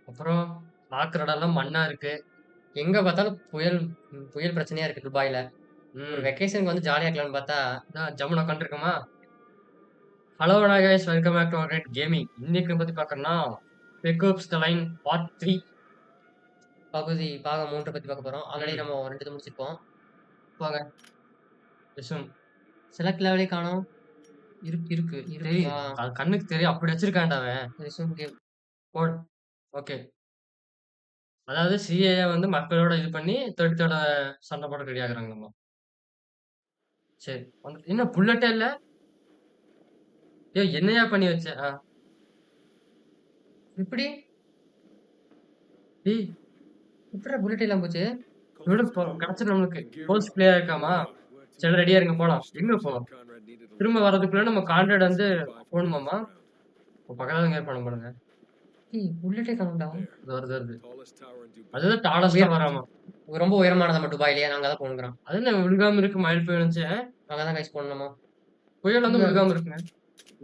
அப்புறம் பார்க்குற இடம்லாம் மண்ணா இருக்கு. எங்க பார்த்தாலும் புயல் புயல் பிரச்சனையா இருக்கு துபாய்ல. ஒரு ம். வெக்கேஷனுக்கு வந்து ஜாலியா இருக்கலாம்னு பார்த்தா, இதான் ஜம்முனு உட்காந்துருக்கோமா. ஹலோ நாகைஸ் welcome back to our great gaming. இன்னைக்கு பத்தி பார்க்கணும்னா, pick ups the line part 3 பாகம் 3 பத்தி பார்க்க போறோம். ஆல்ரெடி ம். நம்ம 2 இது முடிச்சிருப்போம். வாங்க ரெஸ்யூம். செலக்ட் லெவலே காணோம். இருக்கு. தெரியுது. அது கண்ணுக்கு தெரியும். அப்படி வச்சிருக்கான்டா அவன். Resume game. போடு. ஓகே. அதாவது சிஏஏ வந்து மக்களோட இது பண்ணி தோட சண்டை போட ரெடி ஆகுறாங்களாமா. சரி. என்ன புல்லட்டே இல்ல? ஏய் என்னய்யா பண்ணி வச்ச? எப்படி? டேய் எப்புட்றா புல்லட் இல்லாம போச்சு? விடு கிடைச்சிரும் நம்மளுக்கு. போஸ்ட் பிளேயர் இருக்காமா? சரி ரெடியா இருங்க போலாம். எங்க போலாம்? திரும்ப வர்றதுக்குள்ள நம்ம கான்ட்ராக்ட் வந்து போணுமாமா? பக்கத்துல எங்கேயா போணும் பாருங்க. புல்லட்டே காணோம்டா. இது வருது. அதுதான் டாலஸ்ட்டா வராமா. ரொம்ப உயரமானதாமா துபாய்லயே. நாங்க அதான் போணுங்கிறோம். அது என்ன விழுகாம இருக்கு மயில் பெய்யும்ச்சு. அங்க தான் கைஸ் போடணுமா? புயல் வந்து விழுகாம இருக்குங்க.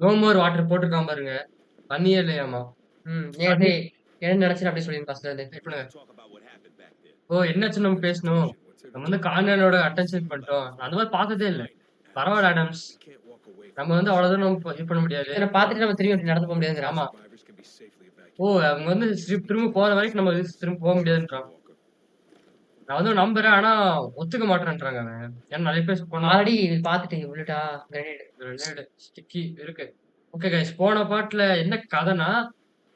நோ மோர் வாட்டர் போட்டுருக்கான் பாருங்க. தண்ணியே இல்லையாமா. நேத்து என்ன நினைச்சுட்டு அப்படியே சொல்லிருங்க ஃபர்ஸ்ட்ல இருந்து. இப்ப ஓ என்னாச்சு நம்ம பேசணும். நம்ம வந்து கான்ட்ராக்டோட அட்டென்ஷன் பண்ணிட்டோம். நான் அந்த மாதிரி பார்த்ததே இல்ல. பரவாயில்ல ஆடம்ஸ். நம்ம வந்து அவ்வளவு தூரம் நம்ம இது பண்ண முடியாது. இத பார்த்துட்டு நம்ம திரும்பி நடந்து போக முடியாதுங்கிற. ஆமா. ஓ அவங்க வந்து திரும்ப போற வரைக்கும் நம்ம திரும்ப போக முடியாதுன்றான். நான் வந்து நம்புறேன். ஆனா ஒத்துக்க மாட்டேன்றாங்க அவன். ஏன்னா நெறைய பேர் போனா ஆல்ரெடி பார்த்துட்டீங்க புல்லட்டா கிரனேட். கிரனேட் ஸ்டிக்கி இருக்கு. ஓகே கைஸ் போன பார்ட்ல என்ன கதைன்னா,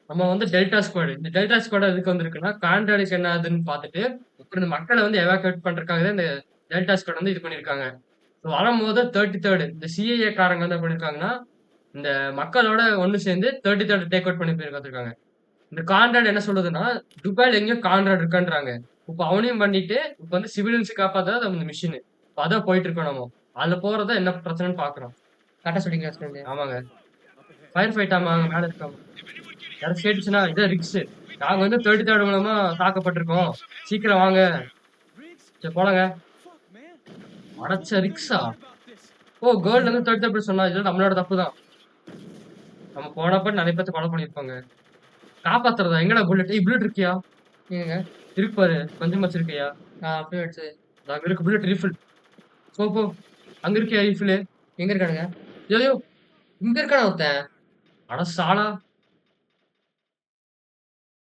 நம்ம வந்து டெல்டா ஸ்குவாட். இந்த டெல்டா ஸ்குவாட் எதுக்கு வந்திருக்குன்னா, கான்ட்ராக்ட்க்கு என்ன ஆகுதுன்னு பார்த்துட்டு, அப்புறம் இந்த மக்கள வந்து எவாக்குவேட் பண்றதுக்காக தான் இந்த டெல்டா ஸ்குவாட் வந்து இது பண்ணியிருக்காங்க. வரும்போது 33 இந்த சிஏஏ காரங்க வந்து என்ன பண்ணியிருக்காங்கன்னா, இந்த மக்களோட ஒண்ணு சேர்ந்து 33 டேக் அவுட் பண்ணி போயிருக்காங்க. இந்த கான்ட்ராக்ட் என்ன சொல்லுதுன்னா, துபாய்ல எங்கேயோ கான்ட்ராக்ட் இருக்கான்றாங்க. இப்ப அவனையும் பண்ணிட்டு, இப்ப வந்து சிவிலியன்ஸ் காப்பாத்துறது அந்த மிஷின். இப்ப அதான் போயிட்டு இருக்கோம் நம்ம. அதுல போறது என்ன பிரச்சனைன்னு பார்க்குறோம். கரெக்ட்டா சொல்றீங்களா ஸ்டூடண்ட்? ஆமாங்க. ஃபயர் ஃபைட் ஆமா அங்க மேல இருக்காங்க. யாராச்சும் கேட்டுச்சுன்னா, இதான் ரிக்ஸ். நாங்க வந்து 33 மூலமா தாக்கப்பட்டிருக்கோம். சீக்கிரம் வாங்க. சரி போலாங்க. அடச்ச ரிக்ஸா? ஓ கேர்ள் வந்து 33 சொன்னா, இது நம்மளோட தப்பு தான். நம்ம போனப்ப நெறைய பேத்த கொலை பண்ணியிருப்பாங்க. காப்பாத்துறதா? எங்கடா புல்லட்? ஏய் புல்லட் இருக்கியா? எங்கங்க? இருக்கு பாரு. கொஞ்சமாச்சு இருக்கியா? அப்படியே எடுத்து அங்க இருக்கு புல்லட் ரீஃபில். போ. அங்க இருக்கியா ரீஃபிலு? எங்க இருக்கானுங்க? ஐயோ! இங்க இருக்கானா ஒருத்தன்? அட சாலா!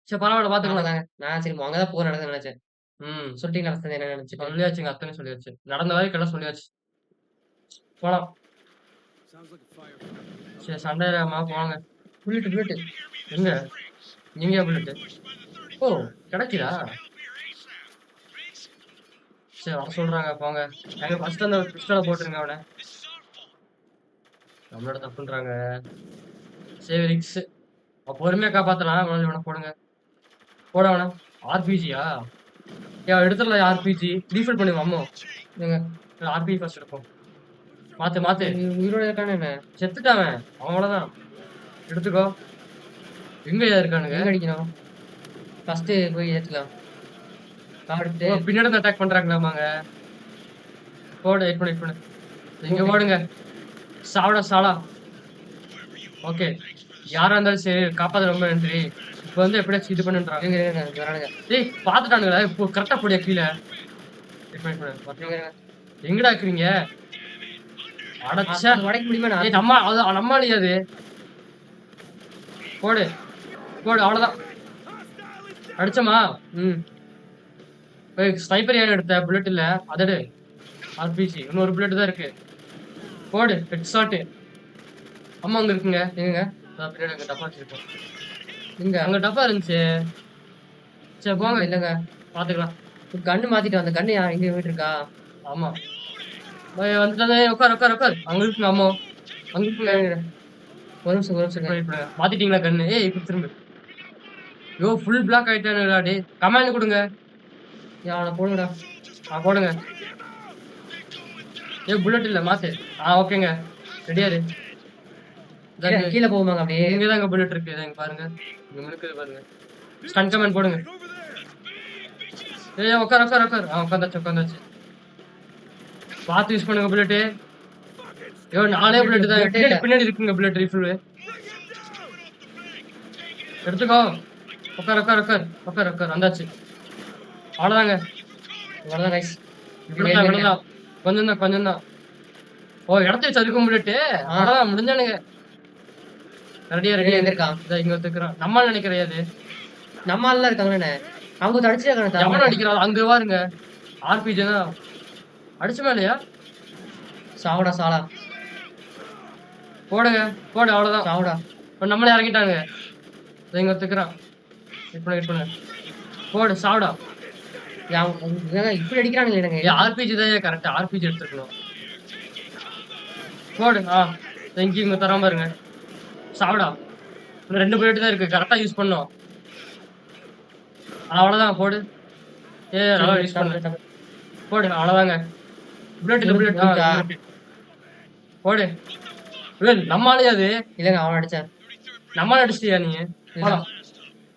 சரி பரவால்ல பாத்துக்கலாம். அங்கதாங்க. நான் சரி அங்க தான் போர் நடக்குதுன்னு நினைச்சேன். ம். சொல்லிட்டீங்களா ஃபர்ஸ்ட் என்ன நினைச்சுட்டு? சொல்லியாச்சுங்க. அத்தனையும் சொல்லியாச்சு. நடந்த வரைக்கும் சொல்லியாச்சு. போலாம். சரி சண்டையிலாமா போங்க. புல்லட். எங்க? எங்கயா புல்லட்டு? ஓ! கிடைக்குதா? சரி வர சொல்றாங்க போங்க. ஏங்க ஃபர்ஸ்ட் அந்த பிஸ்டல போட்டுருங்க அவன. நம்மளோட தப்புன்றாங்க. சரி ரிக்ஸ். பொறுமையா காப்பாத்தலாம். இவன போடுங்க. போடு அவன. ஆர்பிஜியா? எடுத்துடலாம் ஆர்பிஜி. ரீஃபில் பண்ணுங்க அம்மோ. ஏங்க ஆர்பிஜி ஃபர்ஸ்ட் எடுப்போம். மாத்து. உயிரோட இருக்கானே என்ன? செத்துட்டான் அவன். அவ்வளவுதான். எடுத்துக்கோ. எங்கயா இருக்கானுங்க? எங்க அடிக்கணும்? ஃபர்ஸ்ட் போய் ஏத்துக்கலாம். அடுத்து பின்னாடி இருந்து அட்டாக் பண்றாங்களாமாங்க. போடு வெயிட் பண்ணு. இங்க ஓடுங்க. சாலா. ஓகே. யாரா இருந்தாலும் சரி காப்பாத்த ரொம்ப நன்றி. இப்ப வந்து எப்படியாச்சும் இது பண்ணுன்றாங்க. இருங்க வரானுங்க. டேய் பாத்துட்டானுங்களா? இப்போ கரெக்டா போடியா கீழ. எங்கடா இருக்கீங்க? அடச்சே. உடைக்க முடியுமா? ஏய் நம்ம ஆளியா அது? போடு அவ்வளவுதான். அடிச்சமா? ஸ்னைப்பர் ஏன் எடுத்த? புல்லட் இல்ல. அதடு. ஆர்பிஜி. இன்னொரு புல்லட் தான் இருக்கு. போடு ஹெட் ஷாட். அம்மா அங்க இருக்குங்க. எங்க? பின்னாடி அங்க டப்பா வச்சிருக்கோம். எங்க? அங்க டப்பா இருந்துச்சு. சரி போங்க. இல்லங்க. பாத்துக்கலாம். கன்னு மாத்திட்டு வந்த கன்னு இங்க போயிட்டு இருக்கா? ஆமா. வந்துட்டாங்க. உட்கார். அங்க இருக்குங்க அம்மா. அங்க இருக்குங்க. ஒரு நிமிஷம். மாத்திட்டீங்களா கண்ணு? ஏய் இப்ப திரும்ப. யோ ஃபுல் பிளாக் ஆயிட்டானுடா டேய். கமாண்ட் கொடுங்க. அவனை போடுங்கடா. போடுங்க. ஏய் புல்லட் இல்ல மாத்து. ஓகேங்க. ரெடியா இரு. கீழ போகுமாங்க அப்படியே. இங்க தான் புல்லட் இருக்கு. இங்க பாருங்க. இங்க இருக்குது பாருங்க. ஸ்டன் கமாண்ட் போடுங்க. ஏய் உட்கார். உட்கார்ந்தாச்சு. பாத்து யூஸ் பண்ணுங்க புல்லட். யோ நானே புல்லட் தான். பின்னாடி இருக்குங்க புல்லட் ரீஃபில். எடுத்துக்கோ. உட்கார் உட்கார் உட்கார் உட்கார் உட்கார் வந்தாச்சு. அவ்வளோதாங்க. இவ்வளவுதான் கைஸ். இவ்வளோதான் இவ்வளோதான். கொஞ்சம் தான் கொஞ்சம் தான். ஓ இடத்த வச்சு அதுக்கு முடிட்டு அவ்வளோதான் முடிஞ்சானுங்க. ரெடியா ரெடியா இருக்கான். இதை இங்க ஒத்துக்கிறான். நம்மால் நினைக்கிறையாது நம்ம ஆள்லாம் இருக்காங்கண்ணே. அவங்க அடிச்சிருக்காங்க. எவனும் அடிக்கிறான் அங்க பாருங்க. ஆர்பிஜி தான் அடிச்சுமா இல்லையா? சாவடா சாலா. போடுங்க போடு அவ்வளோதான். சாவடா. இப்போ நம்மளே இறங்கிட்டாங்க. இதை இங்க ஒத்துக்கிறான். ஹிட் பண்ணுங்க போடு சாவடா. இப்படி அடிக்கிறானுங்க எனக்கு. ஆர்பிஜி தான் கரெக்டா. ஆர்பிஜி எடுத்துக்கணும். போடு. இங்க தராம பாருங்க. சாவடா. இன்னும் 2 புல்லட் தான் இருக்கு. கரெக்டா யூஸ் பண்ணோம். அவ்வளவுதான் போடு. நல்லா யூஸ் பண்ண போடு. அவ்வளவுதாங்க. புல்லட் புல்லட் போடு. நம்மளாலே அது இல்லங்க அவன் அடிச்சான். நம்மளால அடிச்சிட்டியா நீ?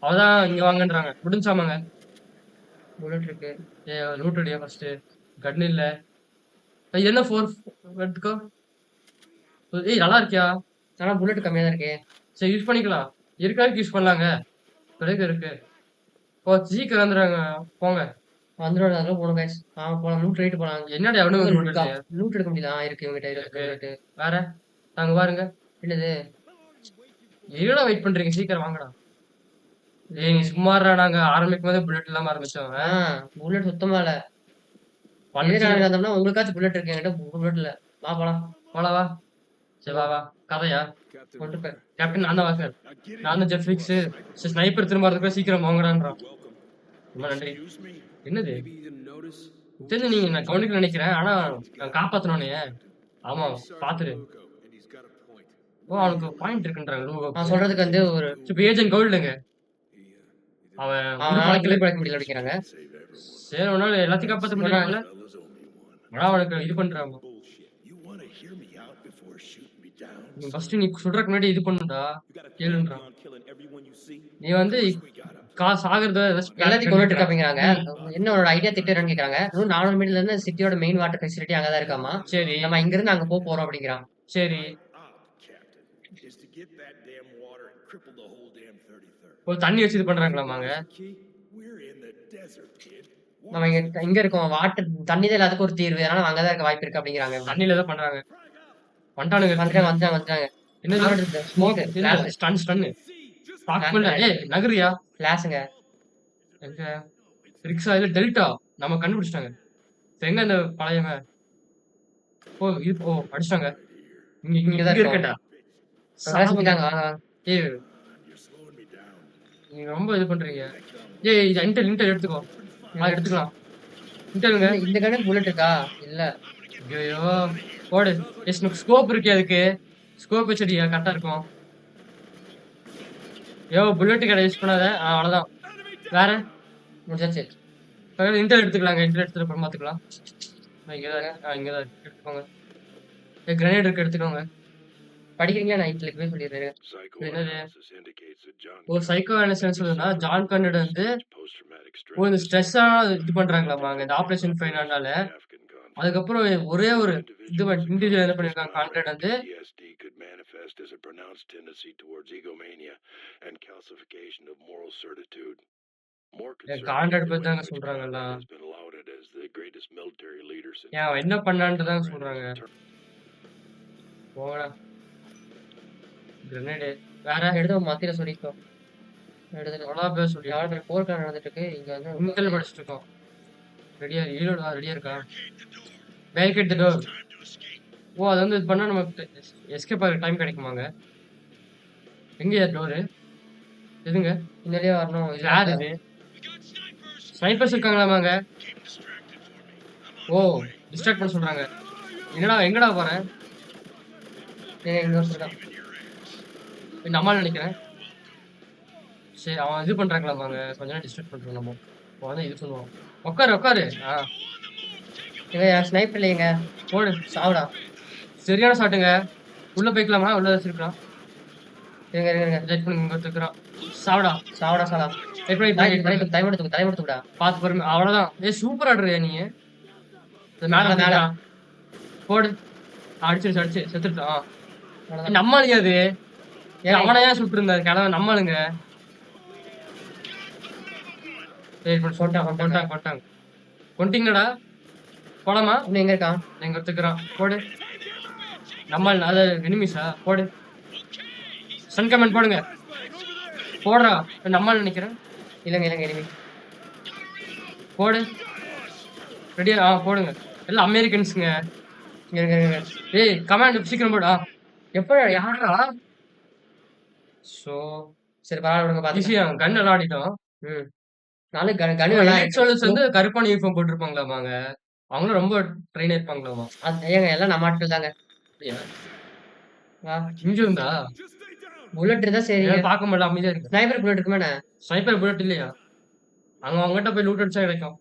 அவதான் இங்க வாங்கன்றாங்க. முடிஞ்சாமாங்க. புல்லட் இருக்கு. லூட் அடியா ஃபர்ஸ்ட். கன் இல்ல. என்ன 4 எடுத்துக்கோ. நல்லா இருக்கியா? ஆனா புல்லட் கம்மியா தான் இருக்கு. சரி யூஸ் பண்ணிக்கலாம். இருக்காருக்கு யூஸ் பண்ணலாங்க. இருக்கு. ஓ சீக்கிரம் வந்துடுறாங்க. போங்க. வந்துடும். அதெல்லாம் போகணும் கைஸ். போலாம். லூட் ரைட்டு போலாம். என்னடி அவனு லூட் எடுக்க முடியல. இருக்கு இவங்கிட்ட. வேற நாங்க பாருங்க. என்னது எவ்வளோ வெயிட் பண்றீங்க? சீக்கிரம் வாங்கடா. நீ சும்மாறா. நாங்க ஆரம்பிக்கும் போதே புல்லட் இல்லாம ஆரம்பிச்சோம். புல்லட் சுத்தமா இல்ல. வந்தோம்னா உங்களுக்காச்சும் புல்லட் இருக்கு. என்கிட்ட புல்லட் இல்ல. வா போலாம். போலவா. சரி வா. கதையா கேப்டன்? நான் தான் வாசல். நான் தான் ஜெஃப்ரிக்ஸ். ஸ்னைப்பர் திரும்ப வரதுக்கு சீக்கிரம் வாங்குறான்றான். ரொம்ப நன்றி. என்னது தெரிஞ்சு நீங்க நான் கவனிக்க நினைக்கிறேன். ஆனா நான் காப்பாத்தனோனே. ஆமா பாத்துரு. ஓ அவனுக்கு பாயிண்ட் இருக்குன்றாங்க. நான் சொல்றதுக்கு வந்து ஒரு ஏஜென்ட் கோல்டுங்க. அவன் படிக்க முடியல அப்படிங்கிறாங்க. சரி ஒரு நாள் எல்லாத்தையும் காப்பாற்ற முடியல. அவனுக்கு இது பண்றாங்க. ஃபர்ஸ்ட் நீ சுடுறதுக்கு முன்னாடி இது பண்ணுடா. கேளுன்றான். நீ வந்து காசு ஆகுறத எல்லாத்தையும் கொண்டுட்டு இருக்காங்க. என்ன ஒரு ஐடியா திட்டுறேன்னு கேக்குறாங்க. 400 மீட்டர்ல இருந்து சிட்டியோட மெயின் வாட்டர் ஃபெசிலிட்டி அங்கதான் இருக்காமா. சரி நம்ம இங்க இருந்து அங்க போறோம் அப்படிங்கிறான். சரி ஒரு தண்ணி வச்சு இது பண்றாங்களாமாங்க. நம்ம இங்க இருக்கோம். வாட்டர் தண்ணி தான் எல்லாத்துக்கும் ஒரு தீர்வு. அதனால அங்கதான் இருக்க வாய்ப்பு இருக்கு அப்படிங்கிறாங்க. தண்ணியில தான் பண்றாங்க. வந்துட்டாங்க. என்ன ஸ்மோக் ஸ்டன் நகரியா கிளாஸுங்க. எங்க ரிக்ஸா இல்ல டெல்டா நம்ம கண்டுபிடிச்சிட்டாங்க. எங்க அந்த பழையவன்? ஓ அடிச்சிட்டாங்க. இங்க இருக்கட்டா. நீங்க ரொம்ப இது பண்றீங்க. இது இன்டெல் எடுத்துக்கோ. எடுத்துக்கலாம். இன்டெலுங்க. இந்த கண்ணு புல்லட் இருக்கா? இல்ல. ஐயோ போடு. ஸ்கோப் இருக்கு. அதுக்கு ஸ்கோப் வச்சடியா கரெக்டா இருக்கும். புல்லட் கடை யூஸ் பண்ணாத. அவ்வளவுதான். வேற முடிஞ்சாச்சு. இன்டெல் எடுத்துக்கலாங்க. இன்டெல் எடுத்துட்டு அப்புறம் பாத்துக்கலாம். இங்கதான் எடுத்துக்கோங்க. கிரனேட் இருக்கு எடுத்துக்கோங்க. படிக்கிறீங்க. நான் இன்டெல் போய் சொல்லிடுறேன். என்னது சைக்கோ அனாலிசிஸ் சொல்லுனா ஜான் கன்னட் வந்து இந்த ஸ்ட்ரெஸ்ஸா இது பண்றாங்களாமாங்க இந்த ஆபரேஷன் ஃபைனால. அதுக்கப்புறம் ஒரே ஒரு இது இண்டிவிஜுவல் என்ன பண்ணிருக்காங்க கான்ட்ராக்ட் வந்து கான்ட்ராக்ட் பத்தி தாங்க சொல்றாங்கல்ல. ஏன் என்ன பண்ணான்ட்டு தான் சொல்றாங்க. போங்கடா. கிரனேடு வேற எடுத்து மத்தியில சொல்லிக்கோ. எவ்வளோ பேர் சொல்லி போர்க்கான நடந்துட்டு இருக்கு. இங்க வந்து இன்டெல் படிச்சுட்டு இருக்கோம். ரெடியா இருக்கா? பேரிகேட் தி டோர். அது வந்து இது பண்ணா நமக்கு எஸ்கேப் ஆக டைம் கிடைக்குமாங்க? எங்க டோரு? எதுங்க? பின்னாடியே வரணும். யார் இது? ஸ்னைப்பர்ஸ் இருக்காங்களாமாங்க. டிஸ்ட்ராக்ட் பண்ண சொல்றாங்க. எங்கடா போறேன்? நம்மால் நினைக்கிறேன். சரி அவன் இது பண்றாங்களாமாங்க. கொஞ்ச நேரம் டிஸ்ட்ராக்ட் பண்றோம். நம்ம வந்து இது சொல்லுவோம். உட்காரு. ஸ்னைப்பர் இல்லைங்க. போடு சாவுடா. சரியான ஷாட்டுங்க. உள்ள போய்க்கலாமா? உள்ள வச்சிருக்கான். சாவுடா. டைம் எடுத்துக்கடா. பாத்து பாருங்க. அவ்வளவுதான். சூப்பர் ஆடுறியா நீ? மேல போடு. அடிச்சு செத்துட்டான். நம்மளுங்க அது அவனை ஏன் சுட்டு இருந்தாரு கிழவன். நம்மளுங்க ஏய் கொண்டாங்க கொண்டீங்கடா போலாமா இன்னும் எங்க இருக்கான்? எங்க எடுத்துக்கிறான் போடு நம்ம அது எனிமிஸா போடு சன் கமெண்ட் போடுங்க போடுறா நம்ம நினைக்கிறேன் இல்லங்க எனிமி. போடு ரெடியா போடுங்க எல்லாம் அமெரிக்கன்ஸுங்க இருங்க. ஏய் கமாண்ட் சீக்கிரம் போடு எப்ப யாரா? ஸோ சரி பரவாயில்ல விடுங்க பாத்து. ஈஸியா கன் எல்லாம் ஆடிட்டோம். நாலு கனு எல்லாம் சோல்ஸ் வந்து கருப்பான யூனிஃபார்ம் போட்டிருப்பாங்களாமாங்க அவங்களும் ரொம்ப ட்ரெயின் இருப்பாங்களாமா ஏங்க எல்லாம் நம்ம ஆட்கள் தாங்க. இங்க இருந்தா புல்லட் இருந்தா சரி. பார்க்க முடியல அமைதியா இருக்கு. ஸ்னைப்பர் புல்லட் இருக்குமே. ஸ்னைப்பர் புல்லட் இல்லையா? அங்க அவங்ககிட்ட போய் லூட் அடிச்சா கிடைக்கும்.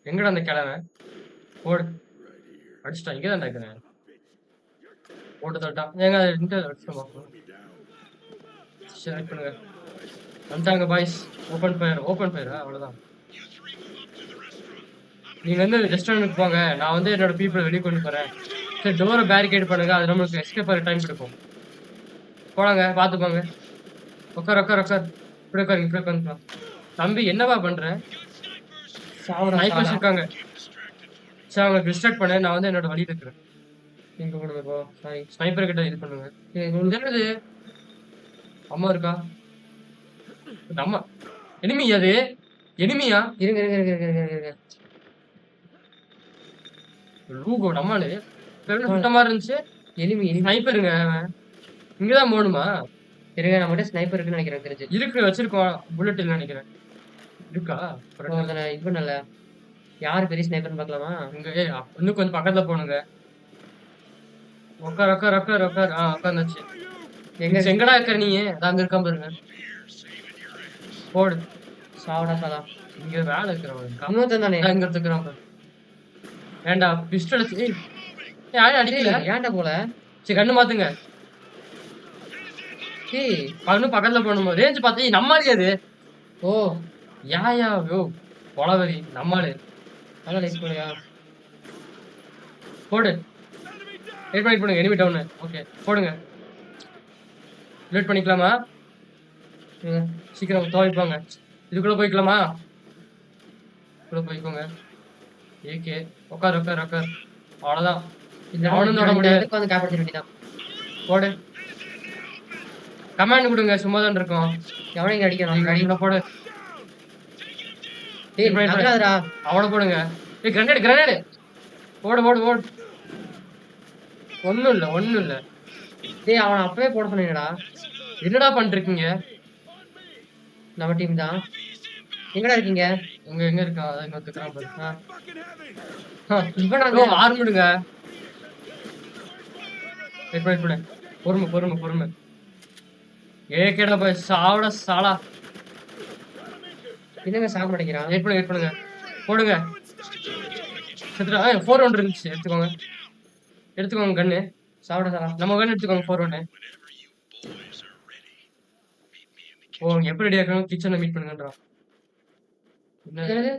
எங்கடா அந்த கிழமை போடு அடிச்சுட்டா இங்கே தான் இருக்கிறேன் போட்டு தொட்டா ஏங்க அடிச்சுட்டோம் சரி பண்ணுங்க வந்துட்டாங்க பாய்ஸ் ஓப்பன் ஃபயரா அவ்வளோதான். நீங்க வந்து ரெஸ்டாரண்ட்டுக்கு போங்க நான் வந்து என்னோட பீப்புளை வெளியே கொண்டு போறேன். சரி டோரை பேரிகேட் பண்ணுங்க அது நம்மளுக்கு எஸ்கேப் ஆகிற டைம் கொடுக்கும். போனாங்க பார்த்துப்பாங்க உட்கார் இப்படி உட்காருங்க. தம்பி என்னவா பண்ற? ஸ்னைப்பர்ஸ் இருக்காங்க. சரி அவங்க டிஸ்ட்ராக்ட் பண்ண நான் வந்து என்னோட வழி இருக்கிறேன். எங்க கொடுங்க சாரி ஸ்னைப்பர் கிட்ட இது பண்ணுங்க. என்னது அம்மா இருக்கா? அம்மா எனிமி அது எனிமியா? இருங்க. லூகோ நம்மளு சுத்தமா இருந்துச்சு. எனிமி ஸ்னைப்பருங்க இங்கதான் போகணுமா? இருங்க நம்மகிட்ட ஸ்னைப்பர் இருக்குன்னு நினைக்கிறேன். தெரிஞ்சு இருக்கு வச்சிருக்கோம் புல்லட் இல்ல நினைக்கிறேன். இருக்கா இது பண்ணல யாரு பெரிய ஸ்னைப்பர்னு பார்க்கலாமா? இங்க இன்னும் கொஞ்சம் பக்கத்துல போனுங்க. உட்கார் உட்காந்துச்சு. எங்கடா இருக்க நீ? அங்க இருக்கா பாருங்க போடு சாவடா சாலா. இங்க வேலை இருக்கிறவங்க இன்னொருத்தன் தானே இங்க இருக்கிறான் ஏண்டா பிஸ்டல் யாரும் அடிக்கல ஏன்டா போல? சரி கண்ணு மாத்துங்க. இன்னும் பக்கத்துல போகணும் ரேஞ்ச் பார்த்து நம்மாலே அது ஓ யாயா யோ கொலவரி நம்மாலே அதான் லைக் போலையா போடு வெயிட் பண்ணுங்க எனிமி டவுன். ஓகே போடுங்க லேட் பண்ணிக்கலாமா? சீக்கிரம் துவைப்பாங்க. இதுக்குள்ள போய்க்கலாமா? போய்க்கோங்க. ஏகே உட்கார் அவ்வளோதான். அவனும் தொட முடியாது. காப்பாற்ற வேண்டியதான். போடு கமாண்ட் கொடுங்க சும்மா தான் இருக்கோம். எவனையும் அடிக்கணும் போடு அவனை போடுங்க. கிரனேடு போடு ஒன்றும் இல்லை. டேய் அவனை அப்பவே போட சொன்னீங்கடா. என்னடா பண்ணிருக்கீங்க? நம்ம டீம் தான். எங்கடா இருக்கீங்க? எங்க இருக்கா? இங்க ஒத்துக்கிறான் பாரு. இவன் ஆரம்பிடுங்க. பொறுமை ஏகேடா போய் சாவட சாலா. என்னங்க சாக மாட்டேங்கிறான். வெயிட் பண்ணுங்க போடுங்க. செத்துடா 4-1 இருந்துச்சு. எடுத்துக்கோங்க கண்ணு. சாவட சாலா நம்ம கண்ணு எடுத்துக்கோங்க 4-1. எப்படி ரெடியா இருக்கணும்? கிச்சன்ல மீட் பண்ணுங்கன்றான்.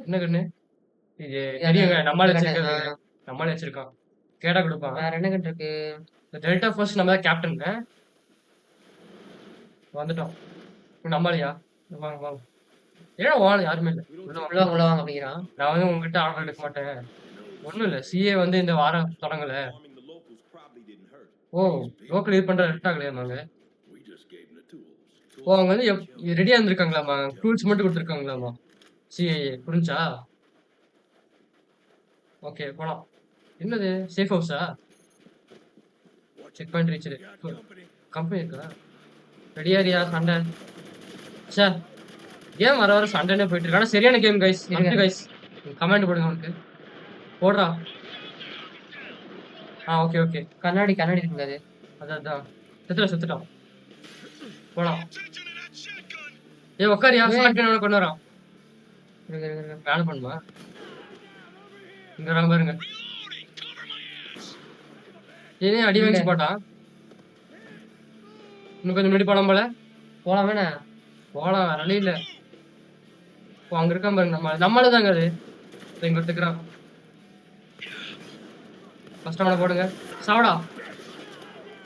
என்ன கண்ணு இது? தெரியுங்க நம்மளே வச்சிருக்கான். கேடா கொடுப்பான். வேற என்ன கண்ணு இருக்கு? டெல்டா ஃபர்ஸ்ட் நம்ம தான் கேப்டனுங்க. வந்துட்டோம். நம்மளையா வாங்க ஏன்னா யாருமே இல்லை. உள்ள வாங்க அப்படிங்கிறான். நான் வந்து உங்ககிட்ட ஆர்டர் எடுக்க மாட்டேன். ஒன்றும் இல்லை சிஏ வந்து இந்த வாரம் தொடங்கலை. லோக்கல் இது பண்ற ரெட்டாகலையாமாங்க. அவங்க வந்து ரெடியா இருந்திருக்காங்களாமா. டூல்ஸ் மட்டும் கொடுத்துருக்காங்களாமா சிஏஏ. புரிஞ்சா? ஓகே போலாம். என்னது சேஃப் ஹவுஸா? செக் பாயிண்ட் ரீச் கம்பெனி இருக்கா? ரெடியா சண்டை சார் கேம் வர சண்டைனே போயிட்டு இருக்கு. ஆனால் சரியான கேம் கைஸ். கைஸ் கமெண்ட் போடுங்க உனக்கு போடுறா. ஓகே கண்ணாடி இருக்குங்க. அதான் செத்துட்டான். போலாம். உட்காரியா கொண்டு வரான். வேலை பண்ணுமா? இங்க பாருங்க ஏன் அடி வாங்கி போட்டான். இன்னும் கொஞ்சம் முன்னாடி போலாம் போலாம் வேணா போலாம் வேற வழி இல்ல. அங்க இருக்கான் பாருங்க. நம்மளதாங்க அது இங்க எடுத்துக்கிறான். ஃபர்ஸ்ட் அவனை போடுங்க. சாவடா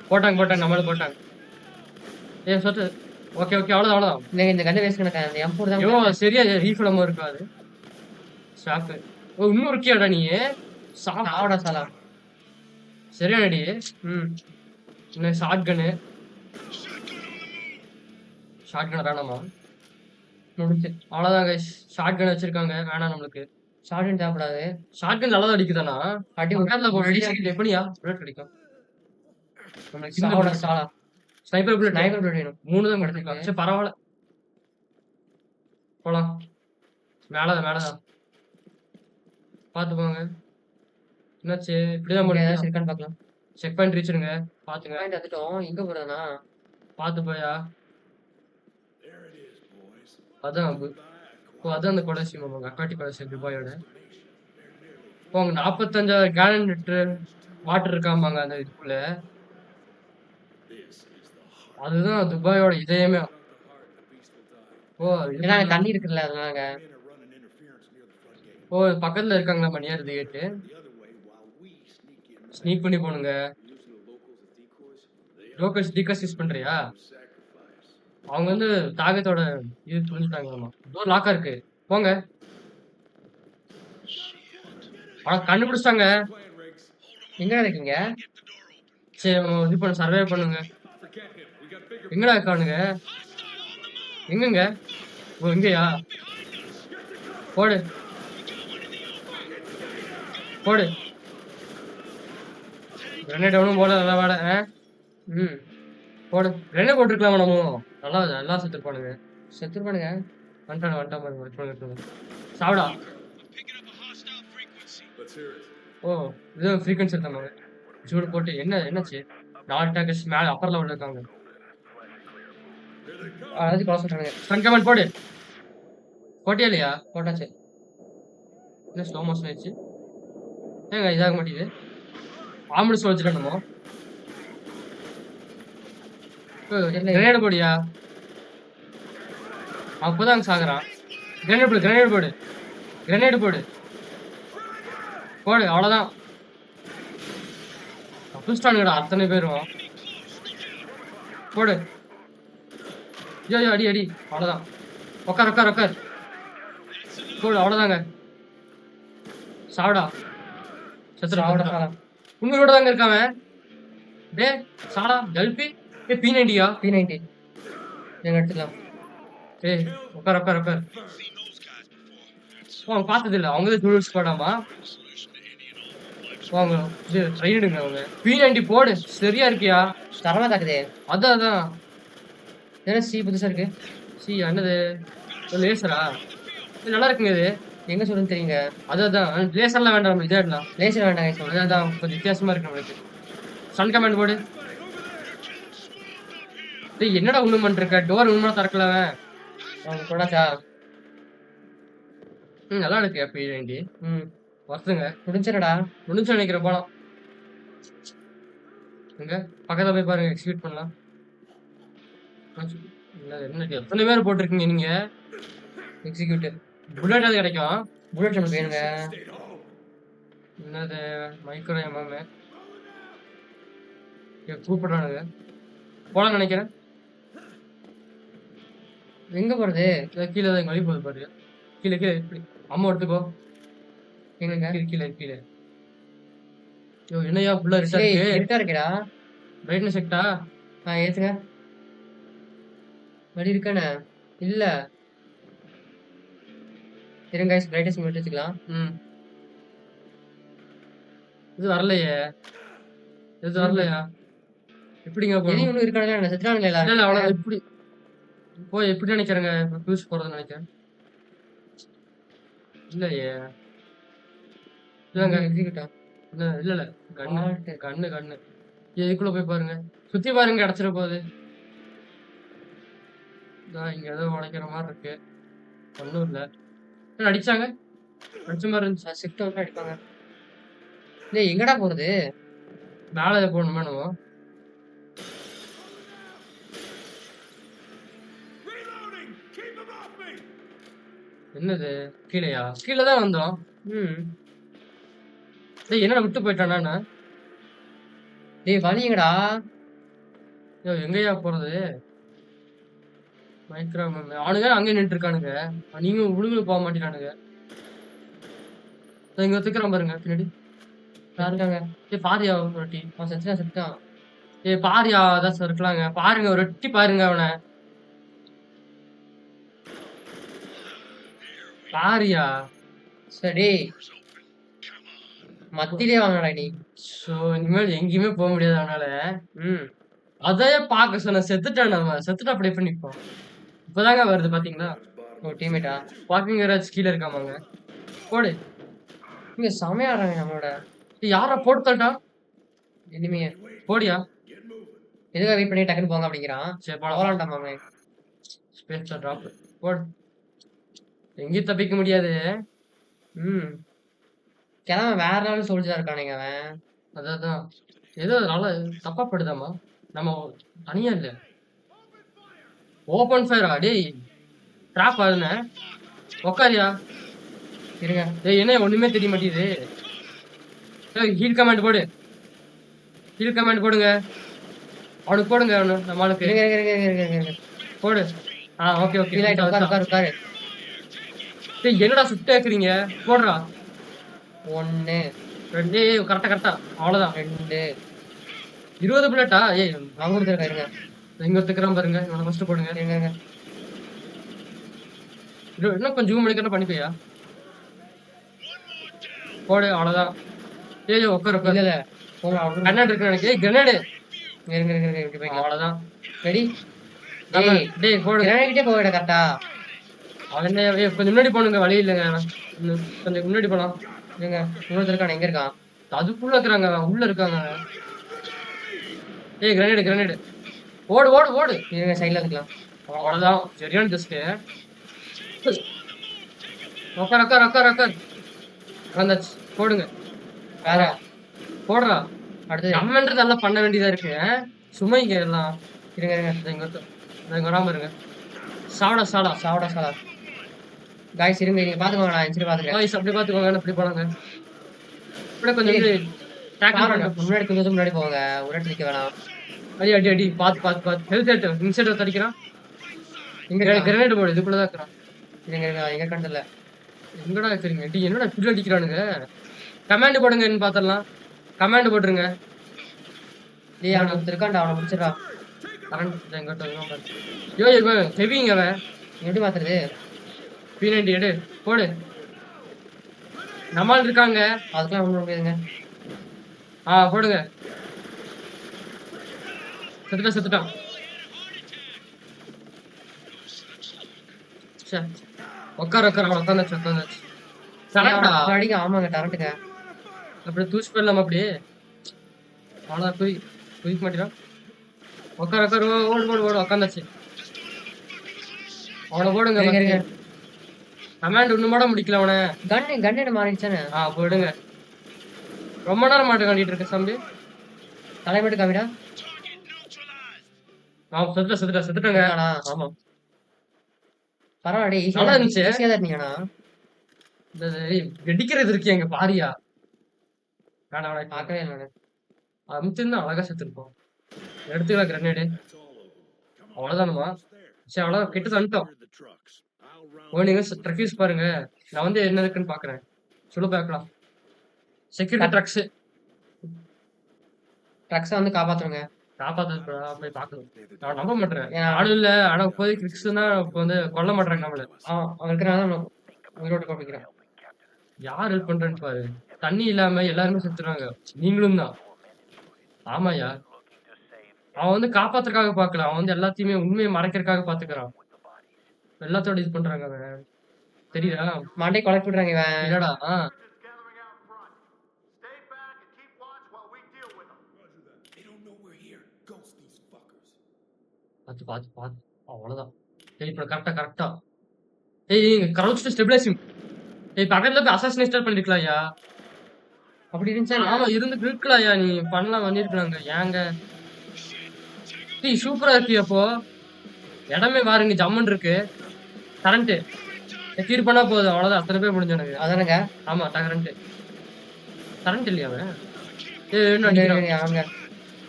போட்டாங்க நம்மள போட்டாங்க. சொத்து ஓகே ஓகே அவ்வளவுதான் அவ்வளவுதான். இல்ல இந்த கண்ணு வேஸ்ட் கணக்கா அந்த M4 தான் ஐயோ சரியா ரீஃபில் இருக்காது. ஷாப்பு. ஓ இன்னும் இருக்கியாடா நீ? சாவடா சாலா. சரியானடி. ம் என்ன ஷார்ட் கன்னு வேணாமா? முடிஞ்சு. அவ்வளவுதான் கைஸ். ஷார்ட் கன் வச்சிருக்காங்க. வேணாம் நம்மளுக்கு. ஷார்ட் தேவைப்படாது. ஷார்ட் கன் நல்லா அடிக்குதானா? அடி பக்கத்துல போய் அடிச்சுக்கிட்டு எப்படியா புல்லட் அடிக்கும்? நம்மளுக்கு இந்த சாவடா bullet. சாலா. ஸ்னைப்பர் புல்லட் ஸ்னைப்பர் புல்லட் வேணும். 3 தான் கிடைச்சிருக்காங்க. சரி பரவாயில்ல. போலாம். மேலதான். பாத்து போங்க. என்னாச்சு? இப்படிதான் இங்க போடுங்க. ஏதாச்சும் இருக்கான்னு பார்க்கலாம். செக் பாயிண்ட் ரீச்சிடுங்க. பாத்துங்க. பாயிண்ட் வந்துட்டோம். எங்க போறதுனா? பாத்து போயா. அதான் ஓ அதான் அந்த கொடைசி மாமா அக்காட்டி கொடைசி துபாயோட. போங்க 45,000 கேலன் லிட்டர் வாட்டர் இருக்காமாங்க அந்த இதுக்குள்ள. அதுதான் துபாயோட இதயமே. ஓ ஏன்னா அங்க தண்ணி இருக்குல்ல அதனால. ஓ பக்கத்துல இருக்காங்களா மணியார் கேட்டு. ஸ்னீக் பண்ணி போனுங்க. லோக்கல்ஸ் டீகாஸ் யூஸ் பண்றியா? அவங்க வந்து தாகத்தோட இது புரிஞ்சுட்டாங்களாமா. டோர் லாக்கா இருக்கு. போங்க. கண்டுபிடிச்சிட்டாங்க. எங்க இருக்கீங்க? சரி இது பண்ண சர்வே பண்ணுங்க. எங்கடா இருக்கானுங்க? எங்கங்க? ஓ இங்கயா? போடு கிரனேட் ஒன்றும் போட நல்லா வாட. ம் போடு கிரனேட் போட்டுருக்கலாமா நம்ம? நல்லா செத்துருப்பானுங்க. செத்துருப்பானுங்க. வந்துட்டான் சாப்பிடா. ஓ இது ஃப்ரீக்வன்சி எடுத்தாங்க. சூடு போட்டு என்னாச்சு? 4 டேக்கர்ஸ் மேலே அப்பர் லெவலில் இருக்காங்க. அதாவது கொலை சொல்றானுங்க. ஃப்ரண்ட் கமெண்ட் போடு. போட்டியா இல்லையா? போட்டாச்சு. என்ன ஸ்லோ மோஷன் ஆயிடுச்சு? ஏங்க இதாக மாட்டேங்குது. ஆம்புலன்ஸ் வச்சுட்டோமோ? கிரனேட் போடியா? அப்போதான் சாகுறான். கிரனேட் போடு அவ்வளோதான். தப்பிச்சிட்டானுங்கடா அத்தனை பேரும். போடு ஐயோ அடி அவ்வளோதான். உக்கார் போடு அவ்வளோதாங்க. சாவடா சாவடா. உங்களோட தாங்க இருக்காம. டே சாடா ஜல்பி P90யா? P90 எங்க எடுத்துக்கலாம். ஏய் உட்கார் அவங்க பார்த்தது இல்லை. அவங்க தான் டூரிஸ்ட் போடாமா வாங்க ட்ரெயினுங்க அவங்க. P90 போடு சரியா இருக்கியா? தரமா தாக்குதே. அதான் என்ன சி புதுசா இருக்கு? சி என்னது லேசரா? இது நல்லா இருக்குங்க. இது எங்க சொல்லுன்னு தெரியுங்க. அதான் லேசர்லாம் வேண்டாம். நம்ம இதே இடலாம். லேசர் வேண்டாங்க. அதான் கொஞ்சம் வித்தியாசமா இருக்கு நம்மளுக்கு. சன் கமெண்ட் போடு. என்னடா ஒண்ணும் பண்ணிருக்க? டோர் ஒண்ணுமா திறக்கலவன். அவங்க போடாச்சா? நல்லா இருக்கு P90. வருதுங்க. முடிஞ்சு நினைக்கிற போலாம். எங்க பக்கத்துல போய் பாருங்க. எக்ஸிக்யூட் பண்ணலாம். என்ன எத்தனை பேர் போட்டிருக்கீங்க நீங்க? எக்ஸிக்யூட் புல்லட் அது கிடைக்கும். புல்லட் நமக்கு வேணுங்க. என்னது மைக்ரோ எம்எம் கூப்பிடுறானுங்க. போலாம் நினைக்கிறேன். எங்க போறது? கீழே தான் வழி போகுது பாரு. கீழே இப்படி அம்மா எடுத்துக்கோ. எங்க கீழே ஐயோ என்னையா ஃபுல்லா இருட்டா இருக்குடா. பிரைட்னஸ் செக்டா? ஏத்துங்க. வழி இருக்கானே இல்ல. இருங்க गाइस பிரைட்னஸ் மட்டும் வச்சுக்கலாம். இது வரலையா? எப்படிங்க போறோம்? இன்னும் இருக்கானே என்ன செத்துறானுங்க எல்லாரும். இல்ல அவ்வளவு இப்படி போய் எப்படி நினைக்கிறேங்க? ஃபியூஸ் போறதுன்னு நினைக்கிறேன். இல்லையே இல்லங்க எக்ஸிக்யூட்டா? இல்ல கண்ணு இதுக்குள்ள போய் பாருங்க. சுத்தி பாருங்க கிடைச்சிட போகுது. இங்க ஏதோ உடைக்கிற மாதிரி இருக்கு. ஒன்றும் இல்லை. அடிச்சாங்க அடிச்ச மாதிரி இருந்துச்சு. ஷிஃப்ட் வந்து அடிப்பாங்க. டேய் எங்கடா போறது? மேலே போகணுமா நம்ம? என்னது கீழேயா? கீழே தான் வந்தோம். டேய் என்னடா விட்டு போயிட்டானா? டேய் வலி எங்கடா? எங்கயா போறது? மைக்ரோ அவனுங்க அங்கே நின்று இருக்கானுங்க. நீங்க உழுகுல போக மாட்டேங்கிறானுங்க. இங்க ஒத்துக்கிறான் பாருங்க பின்னாடி. இருக்காங்க. பாரியா ஒரு டீ. அவன் செத்துட்டான் செத்துட்டான். பாரியா அதான் இருக்கலாங்க. பாருங்க ஒரு எட்டி பாருங்க அவனை. பாரியா. சரி மத்தியிலே வாங்கடா நீ. ஸோ இனிமேல் எங்கேயுமே போக முடியாது அவனால. அதையே பார்க்க சொன்ன செத்துட்டான். நம்ம செத்துட்டா அப்படியே பண்ணி நிற்போம். இப்பதாங்க வருது பாத்தீங்களா? ஓ டீமேட்டா? வாக்கிங் ராஜ் கீழே இருக்காமாங்க. போடு. இங்க செமையாடுறாங்க நம்மளோட. யாரா போட்டு தட்டா? இனிமே போடியா. எதுக்காக வெயிட் பண்ணி டக்குன்னு போங்க அப்படிங்கிறான். சரி போலாம். போலாம்டா மாமே. Space drop. போடு. எங்கேயும் தப்பிக்க முடியாது. கிழமை வேற லெவல் சொல்லிட்டு இருக்கானுங்க அவன். அதான் ஏதோ நல்லா தப்பா படுதாமா. நம்ம தனியா இல்ல. ஓபன் ஃபயரா டேய். டிராப் ஆகுதுண்ணே. உக்காரியா. இருங்க. டேய் என்ன ஒண்ணுமே தெரிய மாட்டேங்குது. ஹீல் கமெண்ட் போடு. ஹீல் கமெண்ட் போடுங்க. அவனுக்கு போடுங்க. அவனு நம்மளுக்கு இருங்க. போடு. Okay okay. உட்காரு. டேய் என்னடா சுட்டு ஏக்குறீங்க? போடுறா. 1 2 கரெக்டா அவ்வளவுதான். 2 20 புல்லட்டா? நான் கொடுத்துருக்கேன். இருங்க. இங்க ஒத்துக்கிறான் பாருங்க. இவனை ஃபர்ஸ்ட் போடுங்க. இருங்க. இன்னும் கொஞ்சம் ஜூம் பண்ணிக்கிறேன் பண்ணிப்பையா. போடு அவ்வளவுதான். உட்காரு. இல்ல கண்ணாடி இருக்கு எனக்கு. கிரனேடு. இருங்க. இப்படி போய் அவ்வளவுதான். ரெடி. டேய் போடு. கிரனேடிட்டே போயிட கரெக்டா. அவன் கொஞ்சம் முன்னாடி போனுங்க. வழி இல்லைங்க. கொஞ்சம் முன்னாடி போலாம். இருங்க. இன்னொருத்தர் இருக்கான். எங்க இருக்கான்? அதுக்குள்ள இருக்கிறாங்க. உள்ள இருக்காங்க. கிரனேடு. ஓடு. இருங்க சைட்ல இருக்கலாம். அவ்வளவுதான். சரியான ஜஸ்ட். உக்கார். வந்தாச்சு. போடுங்க. வேற போடுறா. அடுத்தது நம்மன்றது எல்லாம் பண்ண வேண்டியதா இருக்கு. சுமைங்க எல்லாம். இருங்க. இங்க வராம இருங்க. சாவடா. गाइस இருங்க. நீங்க பாத்துக்கோங்க. நான் இன்சிட் பாத்துக்கிறேன். गाइस அப்படி பாத்துக்கோங்க. அப்படி போறாங்க. இப்படி கொஞ்சம் டேக்கிள் பண்ணுங்க. முன்னாடி போங்க. ஒரு இடத்துல நிக்க வேணாம். அடி. பாத்து. ஹெல்த் ஏட்டு. இன்சைட் அடிக்கிறான். இங்க கிரனேட் போடு. இதுக்குள்ள தான் இருக்கறான். இருங்க. எங்க கண்டல. எங்கடா இருக்கீங்க? என்னடா இப்படி அடிக்கிறானுங்க? கமாண்ட் போடுங்கன்னு பாத்தறலாம். கமாண்ட் போட்டுருங்க. டேய் அவன் ஒருத்தர் இருக்கான்டா. அவனை முடிச்சிடா. கரண்ட் எங்கட்ட வரும் பாரு. இவன் ஹெவிங்க அவன். எப்படி மாத்துறது? P90 எடு. போடு. நம்மால் இருக்காங்க. அதுக்கெல்லாம் ஒண்ணும் முடியாதுங்க. போடுங்க. செத்துட்டான். உட்கார அவன் உட்காந்தாச்சு. அடிங்க. ஆமாங்க டரண்ட்டுங்க. அப்படியே தூசி போயிடலாமா? அப்படியே அவ்வளோ குயிக்க மாட்டேறான். உட்கார ஓடு. உட்காந்தாச்சு. அவனை போடுங்க. கமாண்ட் ஒண்ணு மாட முடிக்கல அவனை. கண்ணு மாறிடுச்சானே. போடுங்க. ரொம்ப நேரம் மாட்டு காண்டிட்டு இருக்க சம்பி. தலைமட்டு காமிடா. செத்துட்டாங்க. ஆமா பரவாயில்ல. நல்லா இருந்துச்சு. ஈஸியா தான் இருந்தீங்கண்ணா. வெடிக்கிறது இருக்கு எங்க பாரியா. பார்க்கவே இல்லை. அமுத்திருந்தா அழகா செத்துருப்போம். எடுத்துக்கலாம் கிரனேடு. அவ்வளவுதானுமா? சரி அவ்வளவு கிட்ட வந்துட்டோம். நீங்க ட்ரக்ஸ் பாருங்க. நான் வந்து என்ன இருக்குன்னு பாக்குறேன். சொல்ல பார்க்கலாம். செக்யூரிட்டி ட்ரக்ஸை வந்து காப்பாத்துருங்க. போய் பாக்கணும். நான் நம்ப மாட்டேன். ஆடு இல்ல. ஆனா இப்போதைக்கு ட்ரிக்ஸ்னா இப்ப வந்து கொல்ல மாட்டாங்க நம்மள. அவங்களுக்குனால உயிரோட்டு காமிக்கிறேன். யார் ஹெல்ப் பண்றேன்னு பாரு. தண்ணி இல்லாம எல்லாருமே செத்துறாங்க. நீங்களும் தான். ஆமாயா. அவன் வந்து காப்பாத்துறதுக்காக பாக்கல. அவன் வந்து எல்லாத்தையுமே உண்மையை மறைக்கிறதுக்காக பாத்துக்கிறான். எல்லாத்தோட இது பண்றாங்க அவன். தெரியுதா? மண்டை கொலைக்கு விடுறாங்க இவன். இல்லடா. பாத்து. அவ்வளவுதான். இப்ப கரெக்டா. கிரவுச் ஸ்டெபிலைசிங். பக்கத்துல போய் அசாசின் இன்ஸ்டால் பண்ணிருக்கலாம்யா. அப்படி இருந்துச்சா? ஆமா இருக்கலாம்யா. நீ பண்ணலாம் பண்ணிருக்கலாங்க. ஏங்க சூப்பரா இருக்கு. அப்போ இடமே பாருங்க. ஜம்மன் இருக்கு. கரண்ட் செக்யூர் பண்ணா போதும். அவ்வளவுதான். அத்தனை பேர் முடிஞ்சவனுங்க. அதானுங்க. ஆமா கரண்ட் இல்லையா அவன்?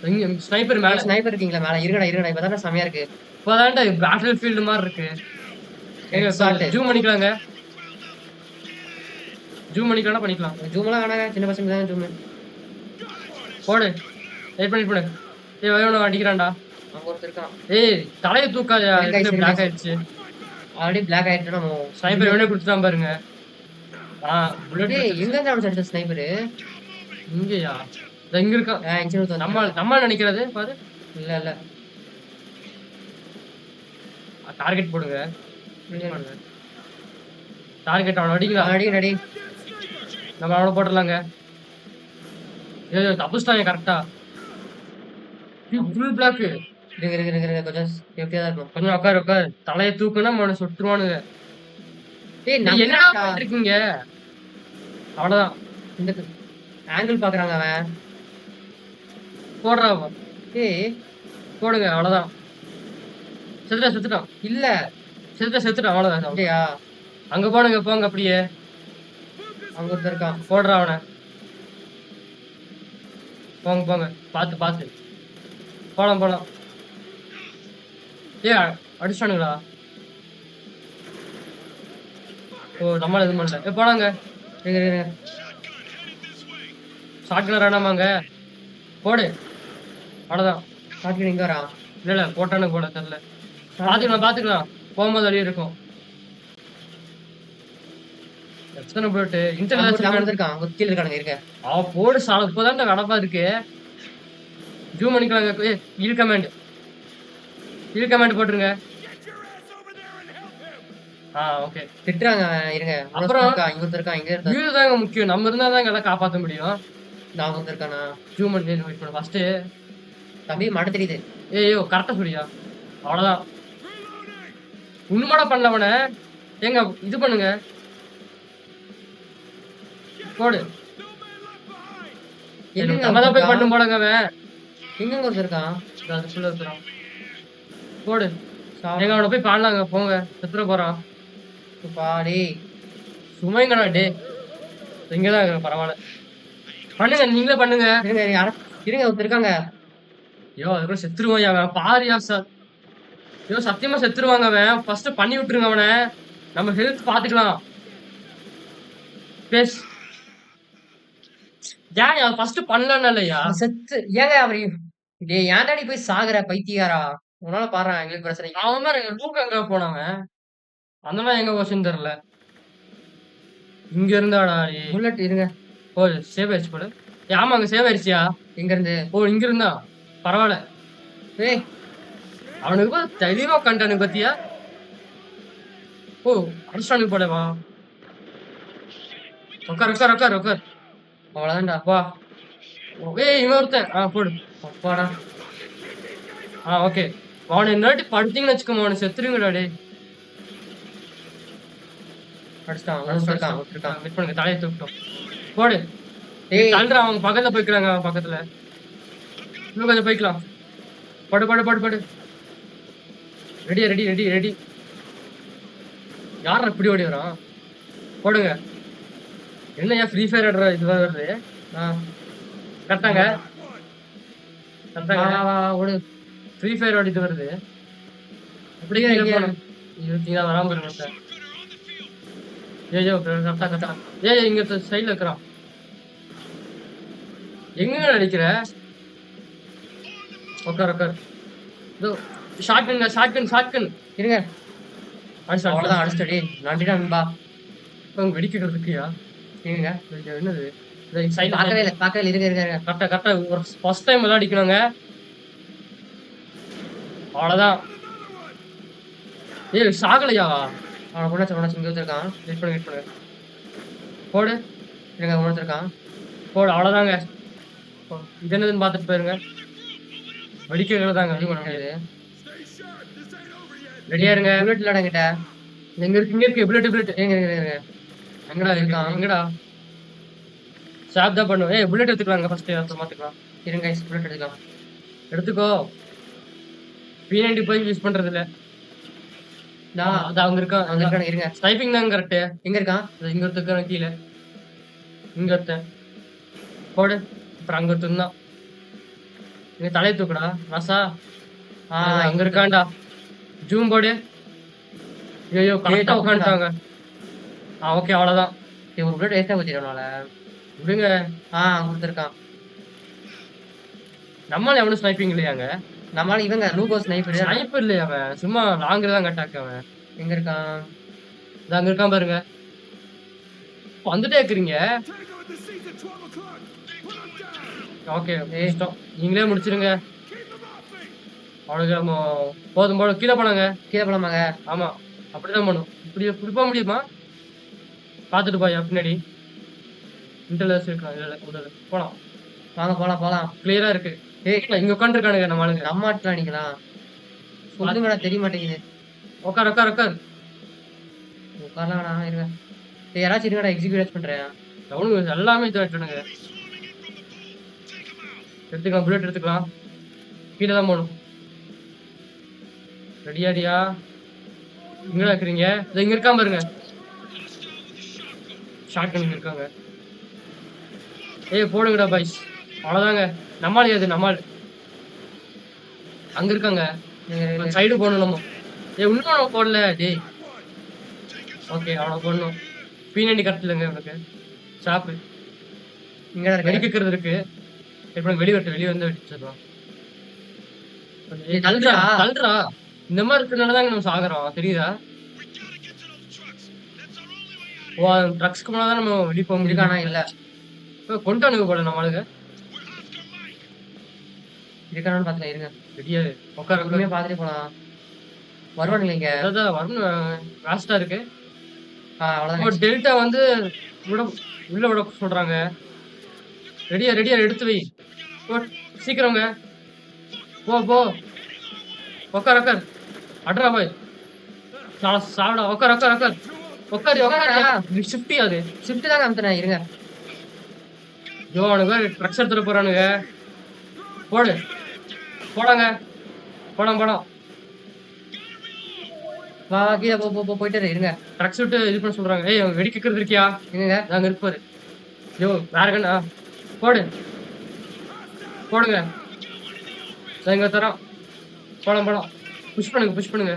அவங்க ஸ்னைப்பர் மேல. ஸ்னைப்பர் இருக்கீங்களா மேல? இருங்கடா. இப்பதான் செமையா இருக்கு. இப்பதான்டா பேட்டில் ஃபீல்டு மாதிரி இருக்கு. Exact. ஜூம் பண்ணிக்கலாங்க. ஜூம் பண்ணிக்கலாம் பண்ணிக்கலாம். ஜூம்லாம் வேணாங்க, சின்ன பசங்க தான் ஜூம். போடு. வெயிட் பண்ணு. ஏய் வயவன அடிக்கிறான்டா. அங்க ஒருத்தர் இருக்கான். ஏய் தலைய தூக்காதயா. Black ஆயிடுச்சு, பிளாக் ஆயிடுச்சு. ஆல்ரெடி பிளாக் ஆயிட்டு நம்ம ஸ்னைப்பர் வேணே குடுத்துட்டான் பாருங்க. புல்லட் டேய் எங்க இருந்து அவன் அடிச்ச ஸ்னைப்பர்? இங்கயா? இங்க இருக்கான். இன்ஜின் ஊத்து நம்ம நினைக்கிறது பாரு. இல்ல டார்கெட் போடுங்க. டார்கெட் அவன அடிக்கலாம். ரெடி. நம்ம அவன போட்டுடலாங்க. ஏய் தப்புஸ்டாங்க கரெக்டா. Full block. இருங்க கொஞ்சம் சேஃப்டியா தான் இருக்கும். கொஞ்சம் உட்காரு. தலையை தூக்குனா அவனை சுட்டுருவானுங்க. டேய் நீ என்ன என்னடா பண்ணிட்டு இருக்கீங்க? அவ்வளவுதான். இந்த ஆங்கிள் பாக்குறாங்க அவன். போடுறா. டேய் போடுங்க அவ்வளவுதான். செத்துட்டான். இல்ல செத்துட்டான் அவ்வளவுதான். அப்படியா? அங்க போங்க அப்படியே. அங்க ஒருத்தர் இருக்கான். போடுறா அவனை. போங்க பாத்து போலாம். ஏ அடிச்சானுங்களா? ஓ நம்மளால எதுவும் பண்ணல. போனாங்க. இருங்க ஷாட்கனர் வேணாமாங்க? போடு அவ்வளவுதான். ஷாட்கன் இங்க வரான். இல்ல போட்டானு போட தெரியல. பாத்துக்கலாம் போகும்போது வழி இருக்கும். எத்தனை போட்டு இன்டர்நேஷனல் இருக்கான். அங்க கீழ இருக்கானுங்க. இருக்க போடு சால இப்பதான் கடப்பா இருக்கு. ஜூம் பண்ணிக்கலாங்க. இல் கமாண்ட் போட்டுருங்க. ஓகே திட்டுறாங்க. இருங்க அப்புறம் இங்க ஒருத்தர் இருக்கான். இங்க இருந்தா இதுதாங்க முக்கியம். நம்ம இருந்தாதான் எல்லாம் காப்பாத்த முடியும். நான் ஒருத்தர் இருக்கானா? ஜூம் பண்ணி வெயிட் பண்ணு ஃபர்ஸ்ட். தம்பி மாட்ட தெரியுது. ஏய்யோ கரெக்டா சொல்லியா? அவ்வளவுதான். உண்மையோட பண்ணவன ஏங்க இது பண்ணுங்க. போடு. நம்ம போய் பண்ணு போலங்க. அவன் எங்க ஒருத்தர் இருக்கான். அதுக்குள்ள இருக்கிறான். போடு. எங்க அவனை போய் பாடலாங்க. போங்க செத்துற போறான். பாடி சுமைங்கடா டே. இங்கதான் இருக்கிற பரவாயில்ல. பண்ணுங்க நீங்களே பண்ணுங்க. இருங்க ஒருத்தர் இருக்காங்க. ஐயோ அதுக்குள்ள செத்துருவான் அவன். பாரியா சார். ஐயோ சத்தியமா செத்துருவாங்க அவன். ஃபர்ஸ்ட் பண்ணி விட்டுருங்க அவனை. நம்ம ஹெல்த் பாத்துக்கலாம். பேஸ் ஏன் அது ஃபர்ஸ்ட் பண்ணலன்னு இல்லையா? செத்து ஏங்க அவரு ஏன்டாடி போய் சாகுற பைத்தியாரா? உன்னால பாரு எங்களுக்கு பிரச்சனை. அவன் தான் லூக் எங்க போனவன். அந்த மாதிரி எங்க கொஸ்டின் தெரியல. இங்க இருந்தாடா. புல்லட் இருங்க. ஓ சேவ் ஆயிடுச்சு போல. ஆமாங்க சேவ் ஆயிடுச்சியா? எங்க இருந்து? ஓ இங்க இருந்தா பரவாயில்ல. ஏய் அவனுக்கு தெளிவா கண்டானு பத்தியா? ஓ அடிச்சானுக்கு போலவா? உட்கார். அவ்வளவுதான்டா. வா. ஏய் இன்னொருத்தன். போடு. அப்பாடா. ஓகே. அவனை என்னடி படுத்தீங்கன்னு வச்சுக்கோமா அவனை செத்துருங்கடா டே. அடிச்சிட்டான். வெயிட் பண்ணுங்க. தலையை தூக்கிட்டோம். போடு. ஏய் தள்ளுறான். அவங்க பக்கத்துல போய்க்கிறாங்க. அவன் பக்கத்துல இன்னும் கொஞ்சம் போய்க்கலாம். படு. ரெடி. யார் இப்படி ஓடி வரான்? போடுங்க. என்னையா ஃப்ரீ ஃபயர் ஆடுற இதுதான் வருது. கரெக்டாங்க. ஓடு. ஃப்ரீ ஃபயர் ஓடிட்டு வருது. அப்படியே இருபத்தீங்களா வராம இருங்க சார். ஏயோ கரெக்டா. இங்க சைட்ல இருக்கிறான். எங்க அடிக்கிற? உட்கார். இதோ ஷாட்கன். இருங்க. அவ்வளவுதான் அடிச்சிட்டடி. நன்றிடா நண்பா. அவங்க வெடிக்கிறதுக்குயா? இருங்க. என்னது பார்க்கவே இல்ல. இருங்க. கரெக்டா ஒரு ஃபர்ஸ்ட் டைம் எல்லாம் அடிக்கணுங்க. அவ்வளவுதான். ஏய் சாகலையா? அவனை கொண்டாச்சு இங்க வச்சிருக்கான். வெயிட் பண்ணுங்க. போடு. இருங்க கொண்டாச்சிருக்கான். போடு அவ்வளவுதாங்க. இது என்னதுன்னு பார்த்துட்டு போயிருங்க. வெடிக்கிறதாங்க. ரெடியா இருங்க. புல்லட் இல்லடா கிட்ட. எங்க இருக்கு புல்லட். இருங்க. எங்கடா ஷாப் தான் பண்ணுவோம். புல்லட் எடுத்துக்கலாங்க ஃபர்ஸ்ட். அப்புறம் மாத்திக்கலாம். இருங்க புல்லட் எடுத்துக்கலாம். எடுத்துக்கோ. P90 போய் யூஸ் பண்றது இல்ல. அது அவங்க இருக்கான். இருங்க. ஸ்னைப்பிங் தான் கரெக்ட். எங்க இருக்கான்? இங்க ஒருத்தர் கீழே. இங்க ஒருத்தன். போடு. அப்புறம் அங்க ஒருத்தன் தான். இங்க தலையை தூக்குடா ராசா. அங்க இருக்கான்டா. ஜூம் போடு. ஐயோ கரெக்டா உட்காந்துட்டாங்க. ஓகே அவ்வளவுதான். ஒரு புல்லட் வேஸ்டா குத்திடுவானால. விடுங்க. கொடுத்துருக்கான். நம்மளால எவனும் ஸ்னைப்பிங் இல்லையாங்க? நம்மளால இவங்க லூகோ ஸ்னைப்பர். ஸ்னைப்பர் இல்லையா அவன்? சும்மா லாங்ல தான் அட்டாக் அவன். எங்க இருக்கான்? அங்க இருக்கான் பாருங்க. வந்துட்டே இருக்கிறீங்க. ஓகே நீங்களே முடிச்சிருங்க. அவனுக்கு நம்ம போதும் போல கீழே போனாங்க. கீழே போலாமாங்க? ஆமா அப்படிதான் பண்ணும். இப்படி போக முடியுமா? பாத்துட்டு போயா பின்னாடி. இன்டர்லஸ் இருக்கான். போலாம் வாங்க போலாம் போலாம். கிளியரா இருக்கு. இங்க உட்காந்துருக்கானுங்க நம்ம ஆளுங்க. நம்ம ஆட்கள் அடிக்கலாம். சொல்லுங்கடா தெரிய மாட்டேங்குது. உட்கார். உட்காரலாம் இருங்க. யாராச்சும் இருங்கடா எக்ஸிக்யூட் பண்றேன். அவனுங்க எல்லாமே இதுவாயிட்டானுங்க. எடுத்துக்கலாம் புல்லட் எடுத்துக்கலாம். கீழே தான் போகணும். ரெடியாடியா? இங்கடா இருக்கிறீங்க? இங்க இருக்காம பாருங்க. ஷார்ட் கன் இருக்காங்க. போடுங்கடா பாய்ஸ். அவ்வளவுதாங்க. நம்மால் ஏது நம்மால் அங்க இருக்காங்க. சைடு போடணும் நம்ம. இன்னும் போடல டேய். ஓகே அவனை போடணும். பீனண்டி கட்டலங்க உனக்கு. சாப்பு இங்க வெடிக்கிறது இருக்கு. இப்ப வெளியே வந்து வெடிச்சிடலாம். தள்ளுறா. இந்த மாதிரி இருக்கிறதுனாலதாங்க நம்ம சாகுறோம் தெரியுதா? ட்ரக்ஸ்க்கு போனாதான் நம்ம வெளியே போக முடியுக்கானா? இல்ல கொண்டானுங்க போல நம்ம ஆளுங்க. இருக்கானு பாத்துல இருங்க. தெரியாது. உட்கார பாத்துட்டு போலாம். வருவானுங்க இங்க. அதான் வரணும். வேஸ்டா இருக்கு. அவ்வளவுதான். டெல்டா வந்து உள்ள விட சொல்றாங்க. ரெடியா எடுத்து வை. சீக்கிரங்க. போ உட்கார். அட்ரா பாய். சாப்பிடா. உட்காரு. ஷிஃப்டி அது. ஷிஃப்ட் தான் காமிச்சேன் இருங்க. அவனுங்க ட்ரக்ஸ் எடுத்துட்டு போறானுங்க. போடாங்க. போலாம். வா கீழே போயிட்டு இருங்க. ட்ரக்ஸ் விட்டு இது பண்ண சொல்றாங்க. அவன் வெடி கேட்கறது இருக்கியா? எங்க நாங்க இருப்பாரு. வேற கண்ணா போடுங்க. இங்க தரோம். போலாம். புஷ் பண்ணுங்க.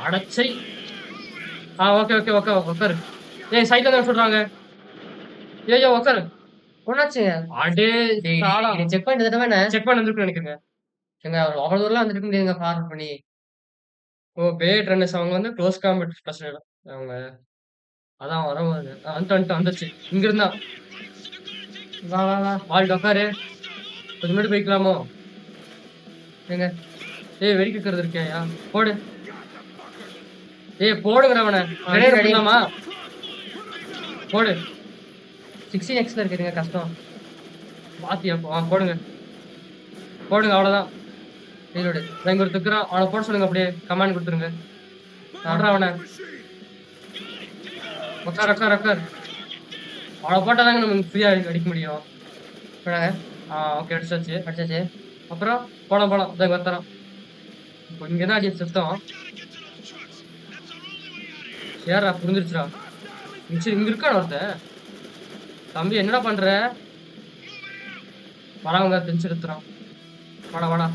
அடச்சை. ஓகே உட்காரு. சைட்ல தான் சொல்றாங்க. உட்காரு. ஒன்னாச்சு. அடே செக் பண்ணிட்டு தடவை செக் பண்ண வந்துருக்கு நினைக்கிறேங்க. எங்க அவ்வளவு தூரம் வந்துட்டு முடியுங்க ஃபார்வர்ட் பண்ணி. பேட் ரன்னர்ஸ் அவங்க வந்து க்ளோஸ் காம்பேட் ஸ்பெஷல் அவங்க. அதான் வருவாங்க. வந்துச்சு இங்க இருந்தா. வா வாழ் உட்காரு. கொஞ்சம் முன்னாடி போய்க்கலாமோ? எங்க வெடி கேட்கறது இருக்கியா? போடு. போடுங்கிறவன ரெடியாமா? போடு. 16x இருக்குங்க கஷ்டம். பாத்தியா? போடுங்க. அவ்வளவுதான். இங்க ஒரு துக்குறான். அவனை போட சொல்லுங்க. அப்படியே கமாண்ட் கொடுத்துருங்க. அவனை உட்கார். அவனை போட்டாதாங்க நம்ம ஃப்ரீயா அடிக்க முடியும். ஓகே அடிச்சாச்சு. அப்புறம் போலாம். தரான். இப்போ இங்கதான் அடி சுத்தம். ஏறா புரிஞ்சிருச்சுடா. இங்க இருக்கான ஒருத்தன். தம்பி என்னடா பண்ற? வரவங்க தெரிஞ்சு எடுத்துறான். வாடா.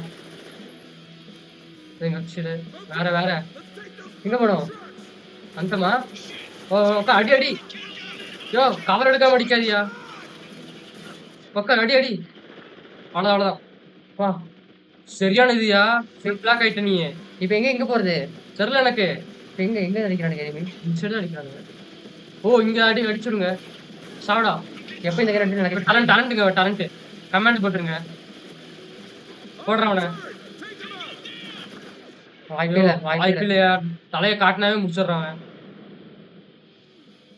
வேற எங்க போனோம்? அந்தமா அடி. கவர் எடுக்காம அடிக்காதியா? அடி. அவ்வளவுதான். சரியான இதுயா. பிளாக் ஆயிட்ட நீ. இப்ப எங்க போறது தெரியல எனக்கு. எங்க அடிக்கிறானுங்க? அடிக்கிறானுங்க. இங்க அடிச்சுடுங்க. சாவடா. எப்ப இந்த டேலண்ட்டுங்க. கமெண்ட் போட்டுருங்க. போடுறவன வாய்ப்பு இல்லையா? தலையை காட்டினாவே முடிச்சிடுறாங்க.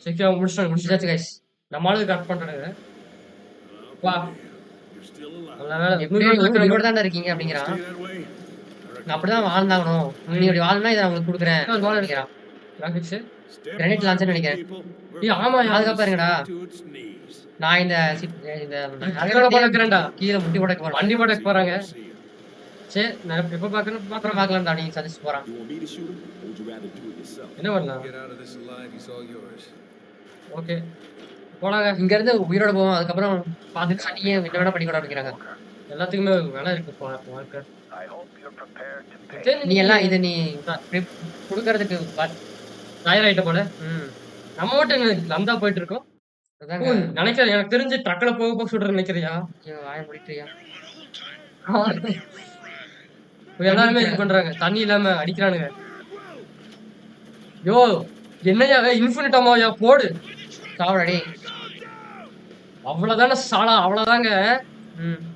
சீக்கிரமா முடிச்சாச்சு கைஸ். நம்ம ஆளுக்கு கரெக்ட் பண்றாங்க. வா தான் இருக்கீங்க அப்படிங்கிறான். நான் அப்படிதான் வாழ்ந்தாகணும். நீ அப்படி வாழ்னா இதை உங்களுக்கு கொடுக்குறேன். கிரானைட் லான்ச்சர் நினைக்கிறேன். ஆமா அதுக்கப்புறம் இருங்கடா. நான் இந்த கீழே முட்டி போட வண்டி போட போறாங்க. சரி நான் எப்ப பார்க்கலாம் நீங்க சஜஸ்ட் போறான். என்ன பண்ணலாம்? ஓகே போனாங்க. இங்க இருந்து உயிரோட போவோம். அதுக்கப்புறம் பார்த்துட்டு சட்டியே விட பண்ணி கூட அப்படிங்கிறாங்க. எல்லாத்துக்குமே வேலை இருக்கு வாழ்க்கை. நீ எல்லாம் இதை நீ கொடுக்கறதுக்கு தயாராயிட்ட போல. ம் நம்ம மட்டும் லந்தா போயிட்டு இருக்கோம். அதாங்க. நினைக்கிறேன் எனக்கு தெரிஞ்சு ட்ரக்ல போக போக சுடுறது நினைக்கிறியா? ஐயோ வாய முடிட்டுறியா? எல்லாருமே இது பண்றாங்க. தண்ணி இல்லாம அடிக்கிறானுங்க. யோ என்னையா இன்ஃபினிட் அம்மாயா போடு. சாவடா அவ்வளவுதானே சாலா, அவ்வளவுதாங்க.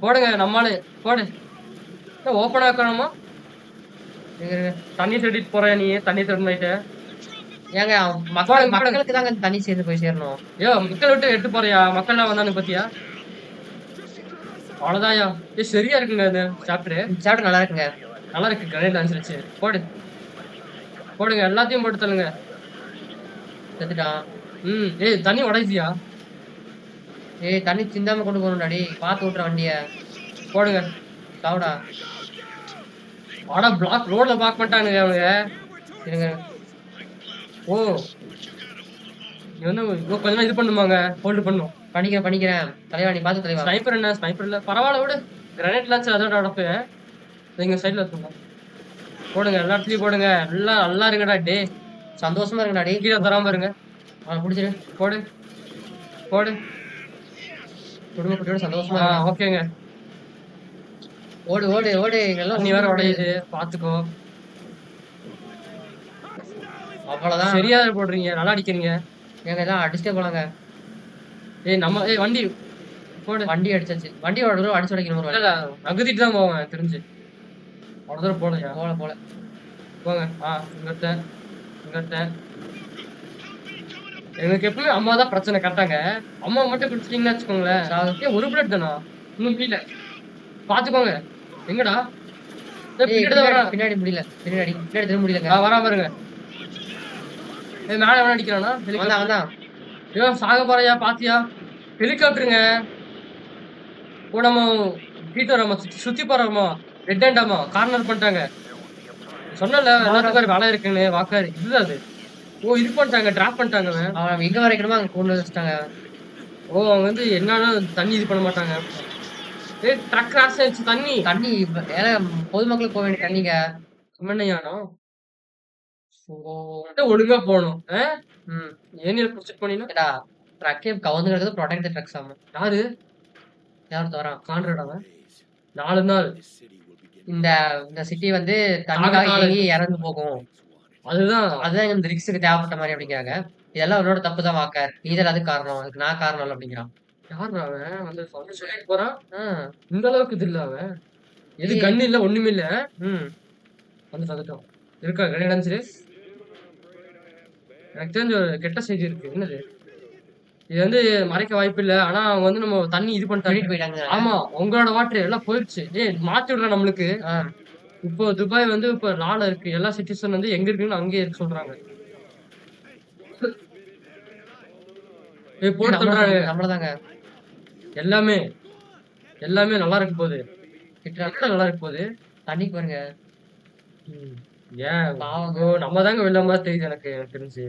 போடுங்க நம்மாலே போடு. ஓப்பன் ஆக்கணுமா? தண்ணி தேடிட்டு போற நீ, தண்ணி தேடிட்டு ஏங்க மக்களுக்கு தாங்க தண்ணி சேர்ந்து போய் சேரணும். ஐயோ மக்கள் விட்டு எடுத்து போறியா? மக்கள்லாம் வந்தானு பத்தியா? அவ்வளவுதான்யா. சரியா இருக்குங்க இந்த சாப்டர் நல்லா இருக்குங்க. நல்லா இருக்கு. கிரேட் லான்ச் வச்சு போடு. போடுங்க எல்லாத்தையும் போட்டு தள்ளுங்க. செத்துட்டான். ஏய் தண்ணி உடைச்சியா? ஏய் தண்ணி சிந்தாம கொண்டு போகணும்டாடி. பார்த்து விட்டுற வண்டிய. போடுங்க. சாவுடா. ஆடா பிளாக் ரோட்ல பார்க்க மாட்டானுங்க அவங்க. இருங்க. ஓ நீ வந்து கொஞ்சம் இது பண்ணுவாங்க. ஹோல்டு பண்ணும். பண்ணிக்கிறேன் தலைவா. நீ பார்த்து தலைவா. ஸ்னைப்பர் என்ன? ஸ்னைப்பர் இல்ல பரவாயில்ல விடு. கிரனேட் லான்ச் அதோட அடப்பு எங்க சைட்ல இருக்குங்க. போடுங்க எல்லா இடத்துலயும் போடுங்க. எல்லாம் நல்லா இருங்கடா. டே சந்தோஷமா இருக்குடா. டே கீழே தராம இருங்க. பிடிச்சிரு. போடு போடு. குடும்ப குட்டியோட சந்தோஷமா. ஓகேங்க. ஓடு ஓடு ஓடு. எல்லாம் நீ வேற உடையுது பாத்துக்கோ. அவ்வளவுதான். சரியா போடுறீங்க. நல்லா அடிக்கிறீங்க. எங்க எல்லாம் அடிச்சுட்டே போலாங்க. நம்ம வண்டி போடு. வண்டி அடிச்சாச்சு. வண்டியோட அடிச்சு உடைக்கணும். இல்ல நகுதிட்டு தான் போவேன் தெரிஞ்சு. அவ்வளவு தூரம் போலையா? போல போங்க. இங்கத்த எனக்கு எப்பவுமே அம்மா தான் பிரச்சனை கரெக்டாங்க. அம்மா மட்டும் குடிச்சிட்டீங்கன்னு வச்சுக்கோங்களேன். ஒரு பிளேட் தானா? இன்னும் கீழே பாத்துக்கோங்க. எங்கடா? பின்னாடி முடியல. பின்னாடி திரும்ப முடியல. வரா பாருங்க. மேல அடிக்கிறானா? இவன் சாக போறையா? பாத்தியா? ஹெலிகாப்டருங்க. ஓ நம்ம வீட்டு நம்ம சுத்தி போறோமா? ரெட் ஹேண்டாமா கார்னர் பண்ணிட்டாங்க. சொன்னல எல்லாத்துக்கும் வேலை இருக்குன்னு. வாக்காரு இதுதான் அது. ஓ இது பண்ணிட்டாங்க. டிராப் பண்ணிட்டாங்க. அவன் எங்க வரைக்கணுமோ அங்க கொண்டு வச்சுட்டாங்க. ஓ அவங்க வந்து என்னன்னு தண்ணி இது பண்ண மாட்டாங்க. ட்ரக் கிராஸ் ஆயிடுச்சு. தண்ணி பொதுமக்களுக்கு போக வேண்டிய தண்ணிங்க. என்னையானோ ஒழுங்கா போகணும். ஏனியல் புடிச்சிட்டு போனீங்கன்னா ட்ரக்கே கவுந்து கிடக்குது. ப்ரொடெக்ட் ட்ரக்ஸ் ஆகும். யாரு தவறான்? கான்ட்ராக்ட் 4 நாள் இந்த சிட்டி வந்து தண்ணிக்காக இறந்து போகும். அதுதான் இந்த ரிக்ஸுக்கு தேவைப்பட்ட மாதிரி அப்படிங்கிறாங்க. இதெல்லாம் அவனோட தப்பு தான் வாக்கார். நீதான் அதுக்கு காரணம். அதுக்கு நான் காரணம் அப்படிங்கிறான். யாரு அவன் வந்து சொல்லிட்டு போறான். இந்த அளவுக்கு இது இல்ல அவன். எது கண்ணு இல்ல ஒண்ணுமே இல்ல. வந்து சதட்டம் இருக்கா கிடையாது. எனக்கு தெரிஞ்ச ஒரு கெட்ட செய்தி இருக்கு. என்னது இது வந்து மறைக்க வாய்ப்பு இல்ல. ஆனா அவங்க வந்து நம்ம தண்ணி இது பண்ணிட்டு போயிட்டாங்க. ஆமா உங்களோட வாட்டர் எல்லாம் போயிடுச்சு. மாத்தி விடுற நம்மளுக்கு. இப்போ துபாய் வந்து இப்ப லால இருக்கு. எல்லா சிட்டிசன் வந்து எங்க இருக்குன்னு அங்கேயே இருக்கு சொல்றாங்க. நம்மளதாங்க எல்லாமே நல்லா இருக்கு போகுது. நல்லா இருக்கு போகுது. தண்ணிக்கு பாருங்க. ஏன் நம்ம தாங்க வெள்ளமா தெரியுது எனக்கு தெரிஞ்சு.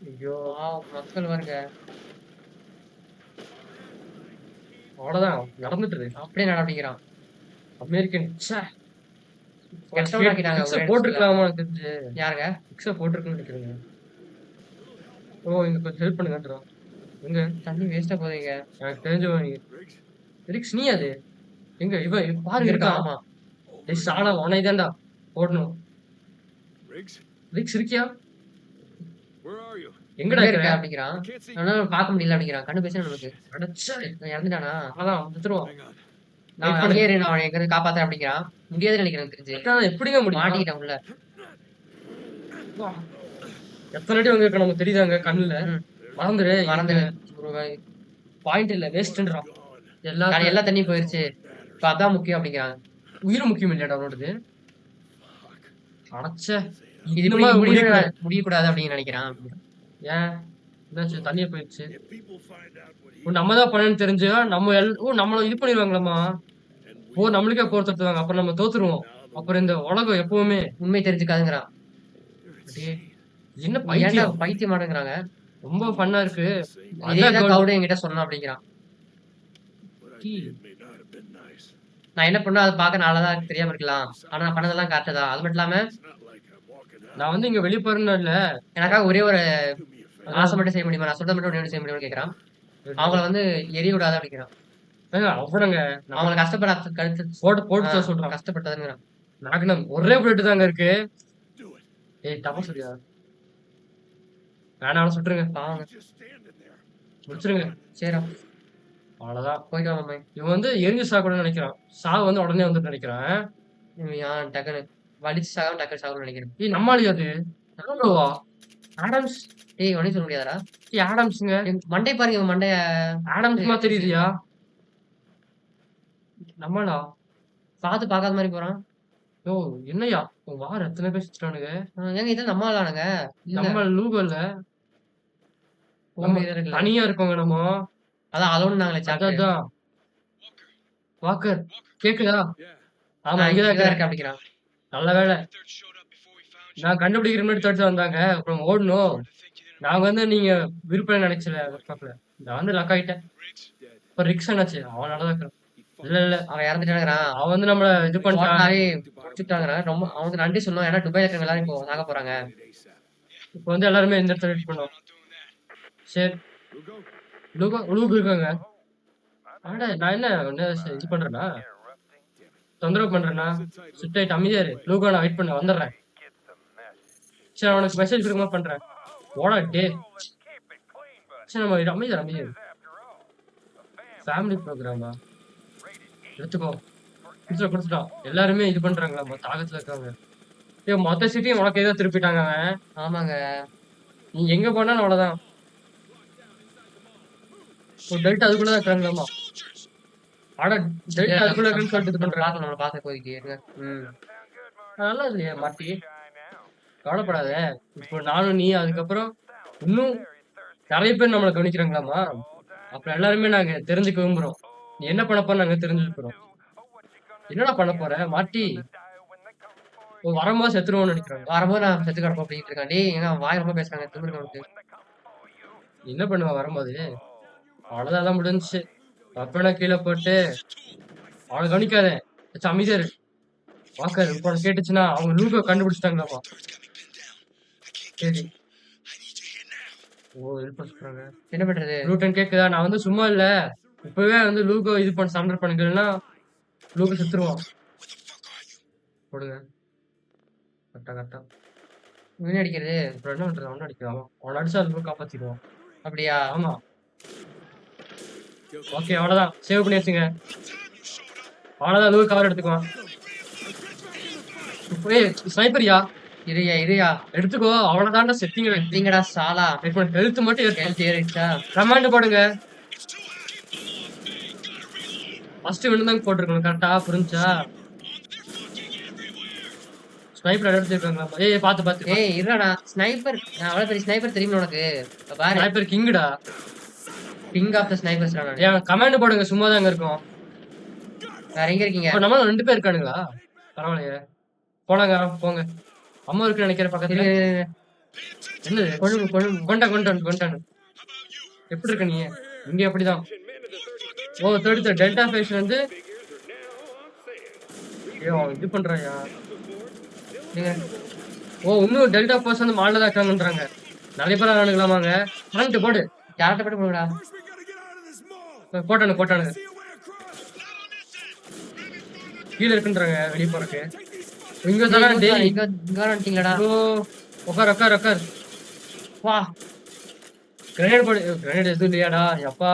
ஐயோ மக்கள் பாருங்க. அவ்வளவுதான் நடந்துட்டு அப்படியே நடப்பிக்கிறான். அமெரிக்கன் போட்டிருக்கலாமா தெரிஞ்சு. யாருங்க போட்டிருக்குன்னு நினைக்கிறேங்க. ஓ இங்க கொஞ்சம் ஹெல்ப் பண்ணுங்கன்றோம். எங்க தண்ணி வேஸ்டா போதீங்க. எனக்கு தெரிஞ்சவங்க ரிக்ஸ் நீ அது எங்க இவன் பாருங்க இருக்கா? ஆமா சாலா உனைதான்டா போடணும். ரிக்ஸ் இருக்கியா? எங்கடா இருக்க அப்படிங்கிறான். பார்க்க முடியல அப்படிங்கிறான். கண்ணு பேச நமக்கு இறந்துட்டானா? அதான் வந்துருவான். நான் அவன் எங்க காப்பாத்தேன் அப்படிங்கிறான். முடியாதுன்னு நினைக்கிறேன் தெரிஞ்சு. எப்படிங்க முடியும்? மாட்டிக்கிட்டான் உள்ள. எத்தனை அடி வந்து இருக்க நமக்கு தெரியுதாங்க கண்ணுல. மறந்துரு பாயிண்ட் இல்ல வேஸ்ட்ன்றான். எல்லா தண்ணி போயிருச்சு. இப்ப அதான் முக்கியம் அப்படிங்கிறான். உயிர் முக்கியம் இல்லையா அவனோடது? அடைச்ச இது முடியக்கூடாது அப்படின்னு நினைக்கிறான். ஏன் என்னாச்சு? தண்ணிய போயிடுச்சு. நம்ம தான் பண்ணு தெரிஞ்சா நம்மள இது பண்ணிடுவாங்களாமா. ஓ நம்மளுக்கே போர் தட்டுவாங்க. அப்புறம் நம்ம தோத்துருவோம். அப்புறம் இந்த உலகம் எப்பவுமே உண்மை தெரிஞ்சுக்காதுங்கிறான். என்ன பைத்தியம் மாட்டேங்கிறாங்க. ரொம்ப ஃபன்னா இருக்கு. என்கிட்ட சொன்னா அப்படிங்கிறான். நான் என்ன பண்ணா அது பார்க்க நல்லா தான் தெரியாம இருக்கலாம். ஆனா நான் பண்ணதெல்லாம் கரெக்ட் தான். அது மட்டும் இல்லாம நான் வந்து இங்க வெளிய போறேன்னு இல்ல. எனக்காக ஒரே ஒரு ஆசை அதான் மட்டும் செய்ய முடியுமா? நான் சொல்றத மட்டும் ஒண்ணே ஒண்ணு செய்ய முடியுமான்னு கேட்கிறான். அவங்கள வந்து எரிய விடாத அப்படிங்கிறான். அவ்வளோங்க. நம்ம அவங்கள கஷ்டப்பட கழுத்து போட்டு ஆ போட்டு தான் சொல்றான். கஷ்டப்பட்டதுங்கிறான். மேக்னம் ஒரே புல்லட் தாங்க இருக்கு. ஏய் தப்பா சொல்றியா? வேணாம் சுட்டுருங்க. பாவங்க. முடிச்சிருங்க. சரிடா. அவ்வளவுதான். போயிட்டு வா மாமே. இவன் வந்து எரிஞ்சு சாகணும்னு நினைக்கிறான். சாவு வந்து உடனே வந்துட்டு நினைக்கிறான். இவன் டக்குன்னு வலிச்சு சாகாம டக்குன்னு சாகணும்னு நினைக்கிறேன். ஏய் நம்மாளி அது. ஹலோவா? ஆடம்ஸ். டேய் ஒண்ணும் சொல்ல முடியாதுடா. ஏய் ஆடம்ஸ்ங்க. மண்டை பாருங்க இவன் மண்டைய. ஆடம்ஸ் மாதிரி தெரியுதியா? நம்மளா? பார்த்து பார்க்காத மாதிரி போறான். யோ என்னய்யா? வார எத்தனை பேர் சுத்துறானுங்க? ஏங்க இதெல்லாம் நம்ம ஆளானுங்க. இல்ல நம்ம லூகல்ல நம்ம நம்ம இது இருக்குல்ல. தனியா இருக்கோங்க நம்ம. அதான் அலோன் நாங்களே சாப்பிட்டு. அதான் வாக்கர் கேக்குதா? ஆமா நான் இங்கதான் இங்கதான் இருக்கிறேன். இருக்கேன் அப்படிங்கிறான். நல்ல வேலை. நான் கண்டுபிடிக்கிற மாதிரி தடுத்து வந்தாங்க. அப்புறம் ஓடணும். நான் வந்து நீங்க விருப்பம் நினைச்சல ஒர்க்ஷாப்ல. நான் வந்து லக் ஆயிட்டேன். இப்ப ரிக்ஸ் என்னாச்சு? அவன் நல்லா இருக்கிறான். இல்ல இல்ல அவன் இறந்துட்டானுங்கிறான். அவன் வந்து நம்மள இது பண்ணிட்டான். போட்டாவே முடிச்சுட்டாங்கிறான். ரொம்ப அவனுக்கு நன்றி சொன்னோம். ஏன்னா துபாயில இருக்கிற எல்லாரும் இப்போ சாக போறாங்க. இப்ப வந்து எல்லாருமே இந்த இடத்துல வெயிட் பண்ணுவோம். சரி லூக் இருக்காங்க. ஆடா நான் என்ன இது பண்றேன்னா தொந்தரவு பண்றேன்னா சுட்டாயிட்டு அமைதியா இரு. லூகா நான் வெயிட் பண்ண வந்துடுறேன். சரி அவனுக்கு மெசேஜ் கொடுக்க பண்றேன். ஓடா டே. சரி நம்ம அமைதியா அமைதியா இரு. ஃபேமிலி ப்ரோக்ராமா எடுத்துக்கோ. கொடுத்துட்டான். எல்லாருமே இது பண்றாங்களா தாகத்துல இருக்காங்க. ஏய் மொத்த சிட்டியும் உனக்கு ஏதோ திருப்பிட்டாங்க அவன். ஆமாங்க. நீ எங்க போனாலும் அவ்வளவுதான். ஒரு டெல்ட் அதுக்குள்ளதான் இருக்காங்களாமா. ஆனா டெல்ட் அதுக்குள்ள இருக்குன்னு சொல்லிட்டு இது பண்றான். நம்மள பார்த்த இப்போதைக்கு இருங்க. நல்லா இல்லையா மாட்டி? கவலைப்படாத. இப்போ நானும் நீ அதுக்கப்புறம் இன்னும் நிறைய பேர் நம்மளை கவனிக்கிறாங்களாமா. அப்புறம் எல்லாருமே நாங்க தெரிஞ்சுக்க விரும்புறோம். நீ என்ன பண்ண போற நாங்க தெரிஞ்சுக்கிறோம். என்னடா பண்ண போற மாட்டி? வரும்போது செத்துருவோம்னு நினைக்கிறாங்க. வரும்போது நான் செத்து கிடப்போம் அப்படின்ட்டு இருக்கான். டேய் எங்க அவன் வாய் ரொம்ப பேசுறாங்க. திமிரு அவனுக்கு. என்ன பண்ணுவா வரும்போது? அவ்வளவுதான் அதான் முடிஞ்சுச்சு. அப்பனா கீழே போட்டு அவளை கவனிக்காத. அமைதியா இரு. வாக்கர் இப்போ உனக்கு கேட்டுச்சுன்னா அவங்க லூகோ கண்டுபிடிச்சிட்டாங்களாமா. சரி. ஓ ஹெல்ப் சொல்றாங்க. என்ன பண்றது? லூட்டன் கேக்குதா? நான் வந்து சும்மா இல்ல. இப்பவே வந்து லூகோ இது பண்ண சரண்டர் பண்ணிக்கலன்னா லூகோ செத்துருவான். போடுங்க. கரெக்டா கரெக்டா. இவன் அடிக்கிறது. அப்புறம் என்ன பண்றது? அவன் அடிக்கிறான். அவன் அடிச்சா லூகோ காப்பாத்திடுவான். அப்படியா? ஆமா. ஓகே அவ்வளவுதான். சேவ் பண்ணி வச்சுங்க. அவ்வளவுதான் லூகோ கவர் எடுத்துக்குவான். ஏய் ஸ்னைப்பரியா? இருயா எடுத்துக்கோ. அவ்வளவுதான்டா செட்டிங். எடுத்தீங்கடா சாலா. இப்போ ஹெல்த் மட்டும் ஹெல்த் ஏறிடுச்சா? கமாண்ட் போடுங்க. ஃபர்ஸ்ட் விழுந்தாங்க போட்டுருக்கணும். கரெக்டா புரிஞ்சா? ஸ்னைப்பர் எடுத்துருக்காங்களா? ஏய் பாத்து பாத்து. ஏய் இருடா. ஸ்னைப்பர் நான் அவ்வளவு பெரிய ஸ்னைப்பர் தெரியுமா உனக்கு? இப்ப பாரு. ஸ்னைப்பர் கிங்டா. கிங் ஆஃப் தி ஸ்னைப்பர்ஸ்டா நான். ஏன் கமாண்ட் போடுங்க. சும்மா தாங்க இருக்கும். வேற எங்க இருக்கீங்க? இப்போ நம்ம 2 பேர் இருக்கானுங்களா? பரவாயில்லையே. போனாங்க போங்க. அம்மா இருக்கு நினைக்கிறேன் பக்கத்துல. என்னது? கொண்டான். எப்படி இருக்க நீ? இங்க அப்படிதான். ஓ தடுத்த டெல்டா ஃபேஸ் வந்து ஐயோ இது பண்றாயா? ஓ இன்னும் டெல்டா ஃபோர்ஸ் வந்து மால்ல தான் இருக்காங்கன்றாங்க. நிறைய பேர் ஆனானுங்களாமாங்க. கரண்ட் போடு. யார்கிட்ட போட்டு போடுடா. போட்டானுங்க. கீழே இருக்குன்றாங்க வெளியே போறக்கு. இங்க தானே டேய் இங்க வந்துட்டீங்களடா. ஓ உட்கார். வா கிரனேட் போடு. கிரனேட் எதுவும் இல்லையாடா? எப்பா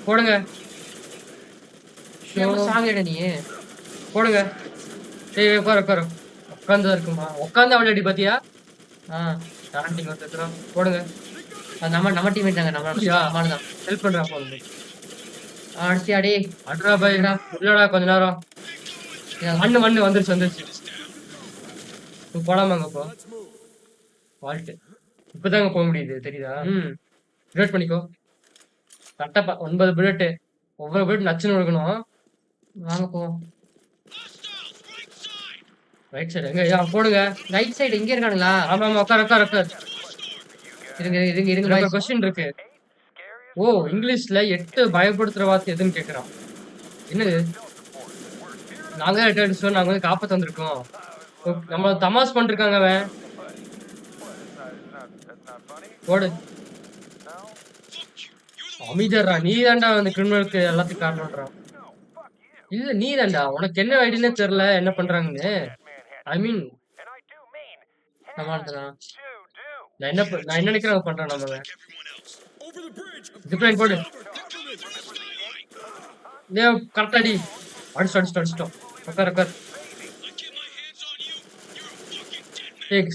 போடுங்க. சாமியடா நீ. போடுங்க. ஏய் உட்கார். உட்காந்து இருக்குமா? உட்காந்து அவளை அடி பாத்தியா? கரண்டிங் வந்துடுறோம். போடுங்க. அது நம்ம டீம்மேட் தாங்க. நம்ம தான் ஹெல்ப் பண்றா போடுங்க. அடிச்சியாடி. அட்ரா பை இல்லடா கொஞ்ச நேரம். மண்ணு வந்துருச்சு. போடாமாங்க இப்போ. வால்ட் இப்பதாங்க போக முடியுது தெரியுதா? புல்லட் பண்ணிக்கோ. கரெக்டா 9 புல்லட். ஒவ்வொரு புல்லட் நச்சுன்னு இருக்கணும். வாங்க போ. ரைட் சைடு எங்க? போடுங்க. ரைட் சைடு இங்க இருக்கானுங்களா? ஆமா உட்கார். இருங்க. கொஸ்டின் இருக்கு. ஓ இங்கிலீஷ்ல 8 பயப்படுத்துற வார்த்தை எதுன்னு கேக்குறான். என்னது? நாங்க தான் ரெட் அடிச்சோம். நாங்க வந்து காப்பாத்த வந்திருக்கோம். நம்மள தமாஷ் பண்ணிருக்காங்க அவன். போடு. அமைதியாடா. நீ தான்டா அந்த கிரிமினலுக்கு எல்லாத்துக்கும் காரணம்ன்றா. இல்ல நீ தான்டா. உனக்கு என்ன ஐடியானே தெரியல என்ன பண்றாங்கன்னு. ஐ மீன் சமாளிக்கலாம். நான் என்ன நினைக்கிறேன் பண்றேன் நம்ம. ஜிப்லைன் போடு. கரெக்டா அடி. அடிச்சிட்டோம். உட்கார்.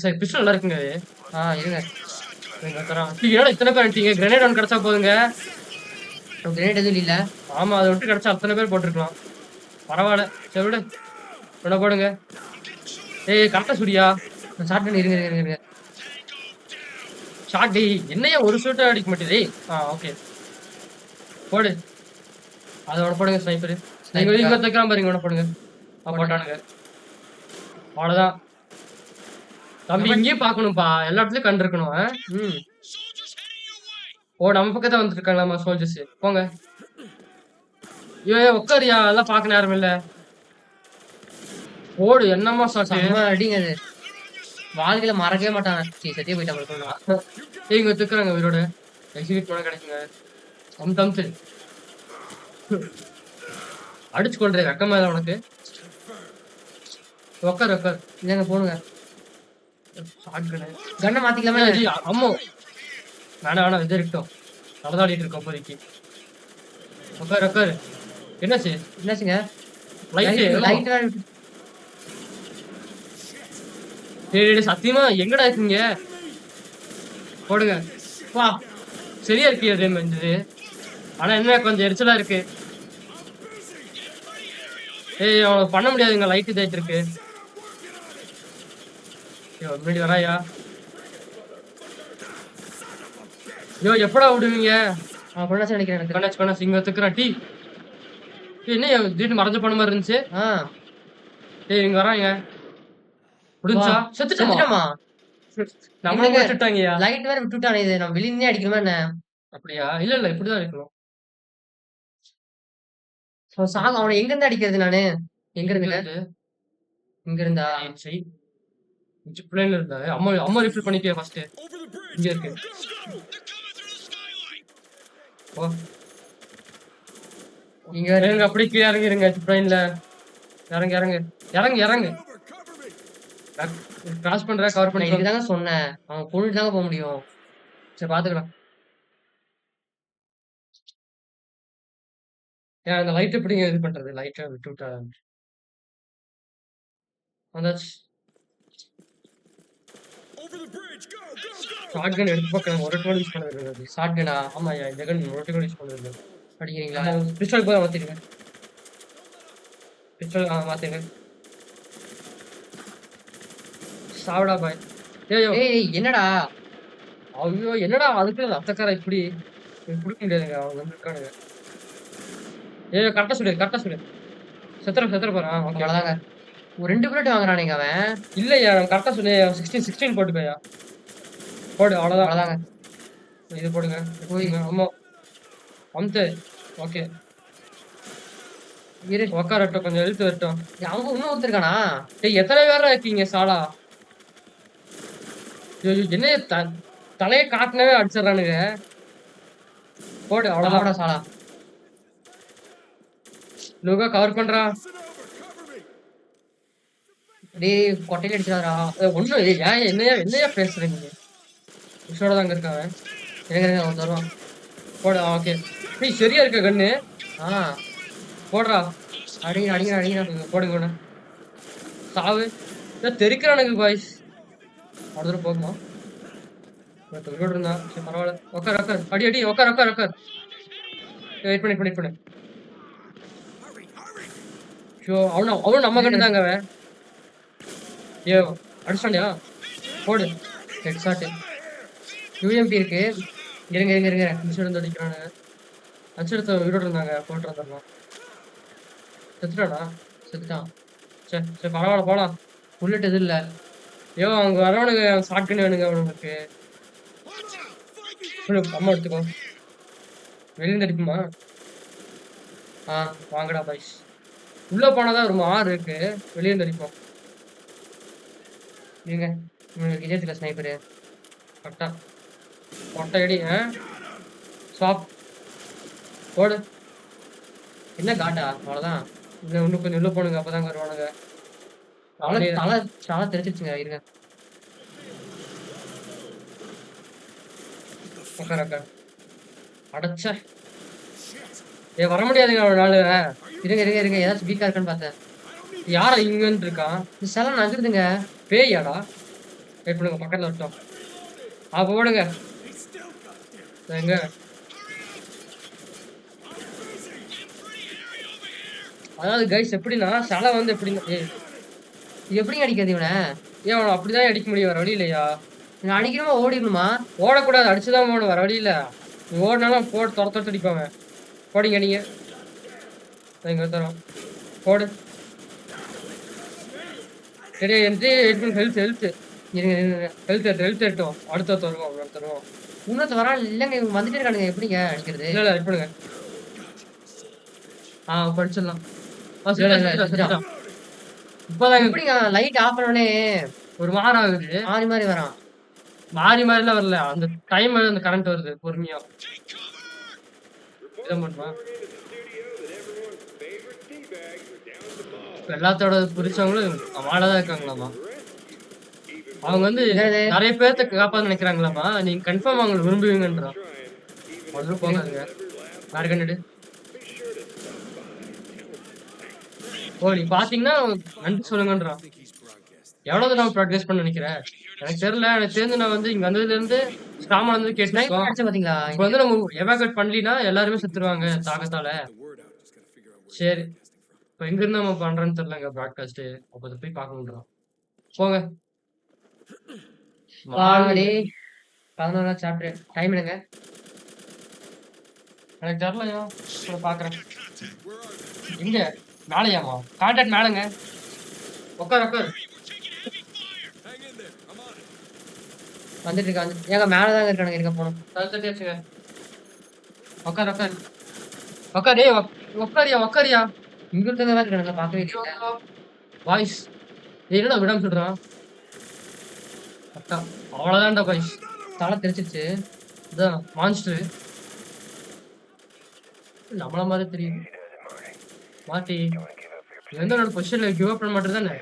சரி பிஸ்டல் நல்லா இருக்குங்க அது. இருங்க. என்னடா இத்தனை பேர் அடிட்டீங்க? கிரனேட் ஒன்று கிடைச்சா போதுங்க. கிரேட் எதுவும் இல்ல. ஆமா அதை விட்டு கிடைச்சா அத்தனை பேர் போட்டிருக்கலாம். பரவாயில்ல சரி விடு. உடனே போடுங்க. கரெக்டா சுடியா. ஷார்ட் கன் இருங்க. ஷாட் டி என்னையா ஒரு ஷூட்டா அடிக்க மாட்டேதே. ஓகே போடு. அதோட போடுங்க ஸ்னைப்பர். இங்க தைக்கலாம் பாருங்க. உடனே போடுங்க. போட்டானுங்க. அவ்வளவுதான் தம்பி. இங்கேயும் பாக்கணும்பா. எல்லா இடத்துலயும் கண்டு இருக்கணும். நம்ம பக்கத்தான் வந்துட்டு இருக்காங்களாமா சோல்ஜர்ஸ். போங்க. உட்காரியா எல்லாம் பாக்க நேரம் இல்ல. ஓடு. என்னமா சாட்டு அடிங்க. அது வாழ்க்கையில மறக்கவே மாட்டாங்க. சத்திய போயிட்டாங்க. இங்க துக்குறாங்க உயிரோட. எக்ஸிபிட் பண்ண கிடைக்குங்க. தம்து அடிச்சு கொள்றேன். வெக்கமா இல்ல உனக்கு? உட்கார். இல்லங்க போனுங்க. கண்ணை மாத்திக்கலாமா? அம்மோ வேணாம் இது இருக்கட்டும். நடந்தாடிட்டு இருக்கோம் இப்போதைக்கு. உட்கார். என்னாச்சுங்க? சத்தியமா எங்கடா இருக்கீங்க? போடுங்க. வா சரியா இருக்கு அது இருந்தது. ஆனா என்ன கொஞ்சம் எரிச்சலா இருக்கு. அவனுக்கு பண்ண முடியாதுங்க. லைட் இதாயிட்டு இருக்கு. முன்னாடி வராயா? எப்படா விடுவீங்க? நினைக்கிறேன். இங்க துக்குறான். டீ என்ன திடீர்னு மறைஞ்ச போன மாதிரி இருந்துச்சு. இங்க வராங்க. முடிஞ்சா செத்துட்டோமா? நம்மள விட்டுட்டாங்கயா. லைட் வேற விட்டுட்டானே. இது நம்ம வெளியே அடிக்கணுமா என்ன? அப்படியா? இல்ல இப்படிதான் இருக்கணும். அவனை எங்க இருந்து அடிக்கிறது? நானு எங்க இருந்தா பிளேன்ல இருந்தா அம்மா ரிஃபில் பண்ணிக்கே ஃபர்ஸ்ட். இங்க இருக்கு. இங்க இறங்க. அப்படி கீழே இறங்கிருங்க. பிளேன்ல இறங்கு. கிராஸ் பண்ற கவர் பண்ணி தாங்க சொன்னேன். அவன் கொண்டுட்டு தாங்க போக முடியும். சரி பாத்துக்கலாம். அந்த லைட் எப்படி இது பண்றது? லைட்டை விட்டு விட்டா வந்தாச்சு. ஷாட்கன் எடுத்து பார்க்கலாம். ஒரு டோல் யூஸ் பண்ணுறது. ஷாட்கனா? ஆமாயா இந்த கன் ஒரு டோல் யூஸ் பண்ணுறது. படிக்கிறீங்களா? பிஸ்டல் போய் மாத்திருங்க. பிஸ்டல் மாத்திருங்க. சாவடா பாய். என்னடா? ஐயோ என்னடா அதுக்குள்ள ரத்தக்கார இப்படி குடுக்க முடியாதுங்க. அவங்க வந்துருக்கானுங்க. கரெக்டா சொல்லு. செத்துற பாரு. ஓகே அவ்வளவுதாங்க. ஒரு 2 புல்லட் வாங்குறானுங்க அவன். இல்லையா கரெக்டா சொல்லு. 16 போட்டுக்கோயா. போடு. அவ்வளவுதாங்க. இது போடுங்க. ஆமா அம்து. ஓகே உக்காரட்டும். கொஞ்சம் எழுத்து வரட்டும். அவங்க இன்னும் ஒருத்தருக்கானா? எத்தனை பேரா இருக்கீங்க சாலா? என்ன தலையை காட்டினவே அடிச்சிடறானுங்க. போடு. அவ்வளவுதான் சாலா. லூகா கவர் பண்றா. கொட்டையில அடிச்சாரா? ஒண்ணும் என்னையா பேசுறீங்க? விஷோட தாங்க இருக்காங்க. அவன் தருவான். போடு. ஓகே நீ சரியா இருக்க கண்ணு. போடுறா. அடிங்க. போடுங்க. சாவு தெரிக்கிறானுங்க பாய்ஸ். அவ்வளோ தூரம் போகுமா? இருந்தா சரி பரவாயில்ல. உட்கார். அடி. உட்கார். வெயிட் பண்ணு. அவனும் நம்ம கண்டு தாங்க அவன். அடிச்சாண்டியா? போடு. Head shot. UMP இருக்கு. இருங்க. இருந்து அடிக்கிறானுங்க. அடிச்செடுத்த உயிரோடு இருந்தாங்க. போட்டு வந்துடலாம். செத்துட்டான். சரி பரவாயில்ல போலாம். புல்லட் எதுவும் இல்லை. அவங்க வரவனுங்க. ஷாட் கன் வேணுங்க அவனுக்கு. அம்மா எடுத்துக்கோ. வெளியிருந்து அடிக்குமா? வாங்கடா பாய்ஸ். உள்ள போனாதான் ஒரு ஆறு இருக்கு. வெளியே இருந்து அடிப்போம். இருங்க. உங்களுக்கு இதயத்துல ஸ்னைப்பரு. கரெக்டா. மொட்டை அடி. ஸ்டாப். போடு. என்ன காட்டா? அவ்வளவுதான். இன்னும் கொஞ்சம் உள்ள போனுங்க. அப்பதான் வருவானுங்க. தலை தெரிச்சிருச்சுங்க. இருங்க. உட்கார். அடைச்ச. வர முடியாதுங்க ஒரு நாள். இருங்க. ஏதாச்சும் வீக்கா இருக்கான்னு பார்த்தேன். யாரா இங்கன்னு இருக்கான்? இந்த சிலை நகருதுங்க. பேயாடா? வெயிட் பண்ணுங்க, பக்கத்துல விட்டோம். போடுங்க. எங்க அதாவது கைஸ் எப்படின்னா சிலை வந்து எப்படின்னா இது எப்படிங்க அடிக்கிறது இவனை? அவனை அப்படிதான் அடிக்க முடியும், வர வழி இல்லையா? நான் அடிக்கணுமா ஓடிடணுமா? ஓடக்கூடாது, அடிச்சுதான் போகணும், வர வழி இல்ல. நீ ஓடினாலும் போட்டு துரத்து அடிப்பாங்க. போடிங்க நீங்க. எங்க தரோம் போடு. சரி என்ட்ரி ஹெல்த் இருங்க. ஹெல்த் எடுத்தோம். அடுத்த தருவோம். இன்னொருத்த வரா இல்லைங்க. இவங்க வந்துட்டே இருக்கானுங்க. எப்படிங்க அடிக்கிறது? இல்ல இப்படிங்க. படிச்சிடலாம். இப்பதான் எப்படிங்க லைட் ஆஃப் பண்ணோடனே ஒரு மாறு ஆகுது. மாறி வரான். மாறிலாம் வரல, அந்த டைம் அந்த கரண்ட் வருது பொறுமையா. இதை பண்ணுமா எல்லாத்தோட புரிச்சவங்களும் அவளதான் இருக்காங்களாமா. அவங்க வந்து நிறைய பேர்த்த காப்பாத்து நினைக்கிறாங்களாமா. நீங்க கன்ஃபார்ம் அவங்க விரும்புவீங்கன்றான். முதல்ல போகாதுங்க. யாரு கண்டுடு. நீ பாத்தீங்கன்னா நன்றி சொல்லுங்கன்றான். எவ்வளவு நான் ப்ராக்டிஸ் பண்ண நினைக்கிறேன் எனக்கு தெரியல. எனக்கு தெரிஞ்சு நான் வந்து இங்க வந்ததுல இருந்து ஸ்டாமா வந்து கேட்டேன். பாத்தீங்களா? இப்ப வந்து நம்ம எவாகுவேட் பண்ணலினா எல்லாருமே செத்துருவாங்க தாகத்தால. சரி இப்ப எங்க இருந்து நம்ம பண்றோன்னு தெரியலங்க ப்ராட்காஸ்ட். அப்ப அதை போய் பார்க்கணும்ன்றான். போங்க. 11 சாப்டர். டைம் என்னங்க? எனக்கு தெரியலையா, பாக்குறேன். எங்க மேலையாமா? கான்டாக்ட் மேலங்க. உட்கார். வந்துட்டு இருக்காங்க. ஏங்க மேலதாங்க இருக்கானுங்க. இருக்க போனோம். தட்டியாச்சுங்க. உட்கார். உட்காரியா. இங்க இருக்கவங்க இருக்கானுங்க. பார்க்கவே இல்லை. வாய்ஸ் என்னடா விடாம சொல்றான். அவ்வளவுதான்டா வாய்ஸ். தலை தெரிச்சிருச்சு. இதான் மான்ஸ்டர். நம்மள மாதிரி தெரியும். மாட்டி எந்த என்னோட பொசிஷன்ல கிவ் அப் பண்ண மாட்டேன் தானே.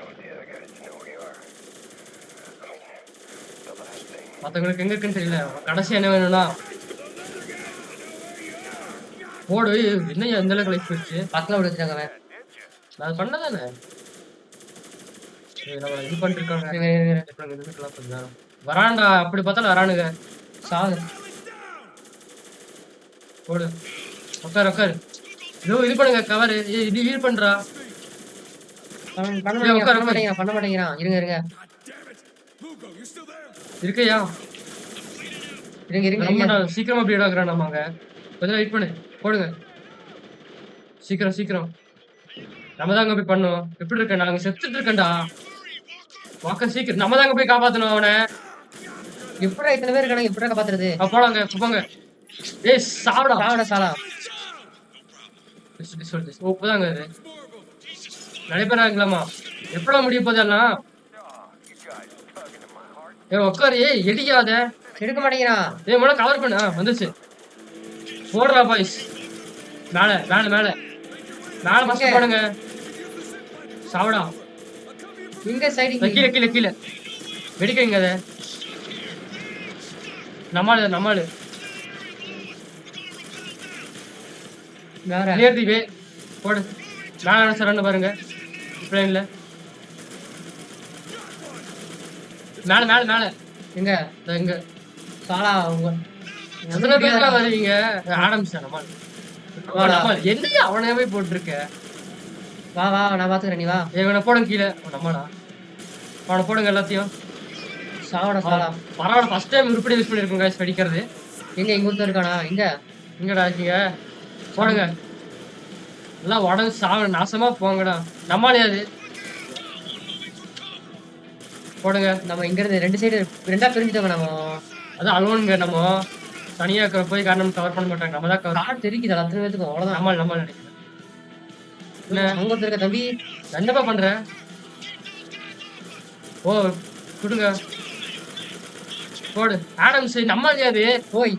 மத்தவங்களுக்கு எங்க இருக்குன்னு தெரியல. கடைசி என்ன வேணும்னா போடு. என்னையா எந்த அளவுக்கு லைஃப் போயிடுச்சு. பக்கத்துல விடுச்சுட்டாங்க. நான் பண்ணதானே நம்ம இது பண்ணிருக்காங்க. வரான்டா. அப்படி பார்த்தாலும் வரானுங்க. சாகு. போடு. உட்கார். இது பண்ணுங்க. கவர் இது ஹீல் பண்றா. பண்ண மாட்டேங்கிறான். இருங்க. இருக்கையா? இருங்க. சீக்கிரமா பீட் ஆகுறான். நம்மங்க கொஞ்சம் வெயிட் பண்ணு. போடுங்க சீக்கிரம். நம்ம தாங்க போய் பண்ணுவோம். எப்படி இருக்க? நாங்க செத்துட்டு இருக்கேன்டா. வாக்க சீக்கிரம். நம்ம தாங்க போய் காப்பாத்தணும் அவனை. எப்படா இத்தனை பேர் இருக்கானுங்க? எப்படா காப்பாத்துறது? போங்க. சாவடா. உப்புதாங்க இது. நிறைய பேர் ஆகலாமா? எப்படா முடிய போதெல்லாம்? உட்காரு. எடிக்காத. எடுக்க மாட்டேங்கிறான். முன்ன கவர் பண்ண வந்துச்சு. போடுறா பாய்ஸ். மேல ஃபர்ஸ்ட் போடுங்க. சாவடா. இங்க சைடு கீழே வெடிக்கங்க. அத நம்மாளு கிளியர் தி வே. போடு. மேல சரண்ட பாருங்க. பிளேன்ல மேல எங்க சாலா. எத்தனை பேர் வருவீங்க? ஆடம்ஸ் நம்மால் என்னையா அவனவே போட்டிருக்க. வா நான் பாத்துக்கிறேன். நீ வா. இவனை போடுங்க கீழே. நம்மளா அவனை போடுங்க எல்லாத்தையும். சாலா பரவாயில்ல. ஃபர்ஸ்ட் டைம் உருப்படி யூஸ் பண்ணிருக்கோங்க வெடிக்கிறது. இங்க இருக்கானா? இங்கடா இருக்கீங்க. போடுங்க எல்லாம் உடம்பு நாசமா போங்கடா. நம்மளே அது போடுங்க. நம்ம இங்க இருந்து 2 சைடு 2ஆ பிரிஞ்சுட்டோங்க. நம்ம அதான் அலோனுங்க. நம்ம தனியா போய் காரணம் கவர் பண்ண மாட்டாங்க. நம்ம தான் கவர். கார் தெரிக்குது அத்தனை பேத்துக்கும். அவ்வளவுதான். நம்ம நினைக்கிறேன். என்ன அங்க ஒருத்தர் இருக்க தம்பி. என்னப்பா பண்ற? ஓ குடுங்க. போடு. ஆடம்ஸ் நம்மாலியா அது? ஓய்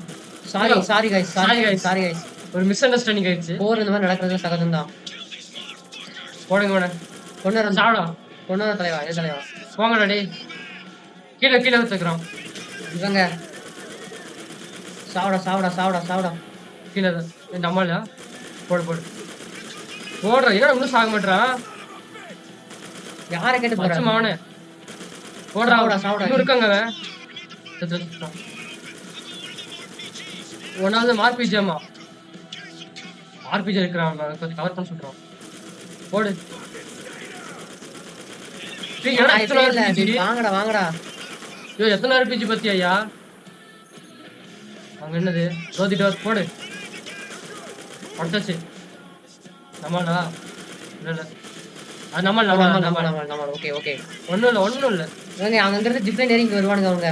sorry sorry guys Sorry sorry guys. Sorry guys. ஒரு மிஸ் அண்டர்ஸ்டாண்டிங் ஆயிடுச்சு. போர் இந்த மாதிரி நடக்கிறது சகஜம் தான். போடுங்க மேடம். கொண்டு வர சாப்பிடா. தலைவா இது தலைவா. போங்கடா டேய். கீழே கீழே வச்சுக்கிறோம். இவங்க சாவடா சாவடா சாவடா சாவடா. கீழே நம்மளா? போடு போடு. போடுற ஏன்னா இன்னும் சாக மாட்டான். யாரை கேட்டு பச்சை போற? மாவனே. போடுறா சாவடா சாவடா. இன்னும் இருக்காங்க அவன். ஒன்னாவது மார்பிஜியம்மா. ஆர்பிஜி இருக்கிறான் கொஞ்சம் கவர் பண்ண சொல்றான். போடு. டேய், என்னடா இத்தனை RPG? வாங்கடா வாங்கடா. ஐயோ எத்தனை RPG பத்தியா ஐயா? அங்க என்னது? டோர் போடு. படுத்தாச்சு. நம்மளா? இல்ல இல்ல. அது நம்மள் நம்ம நம்மள் நம்ம நம்மள். நம்ம ஓகே ஓகே. ஒண்ணும் இல்ல. இவங்க அங்க இருந்து ஜிப்லைன் ஏறி இங்க வருவானுங்க அவங்க.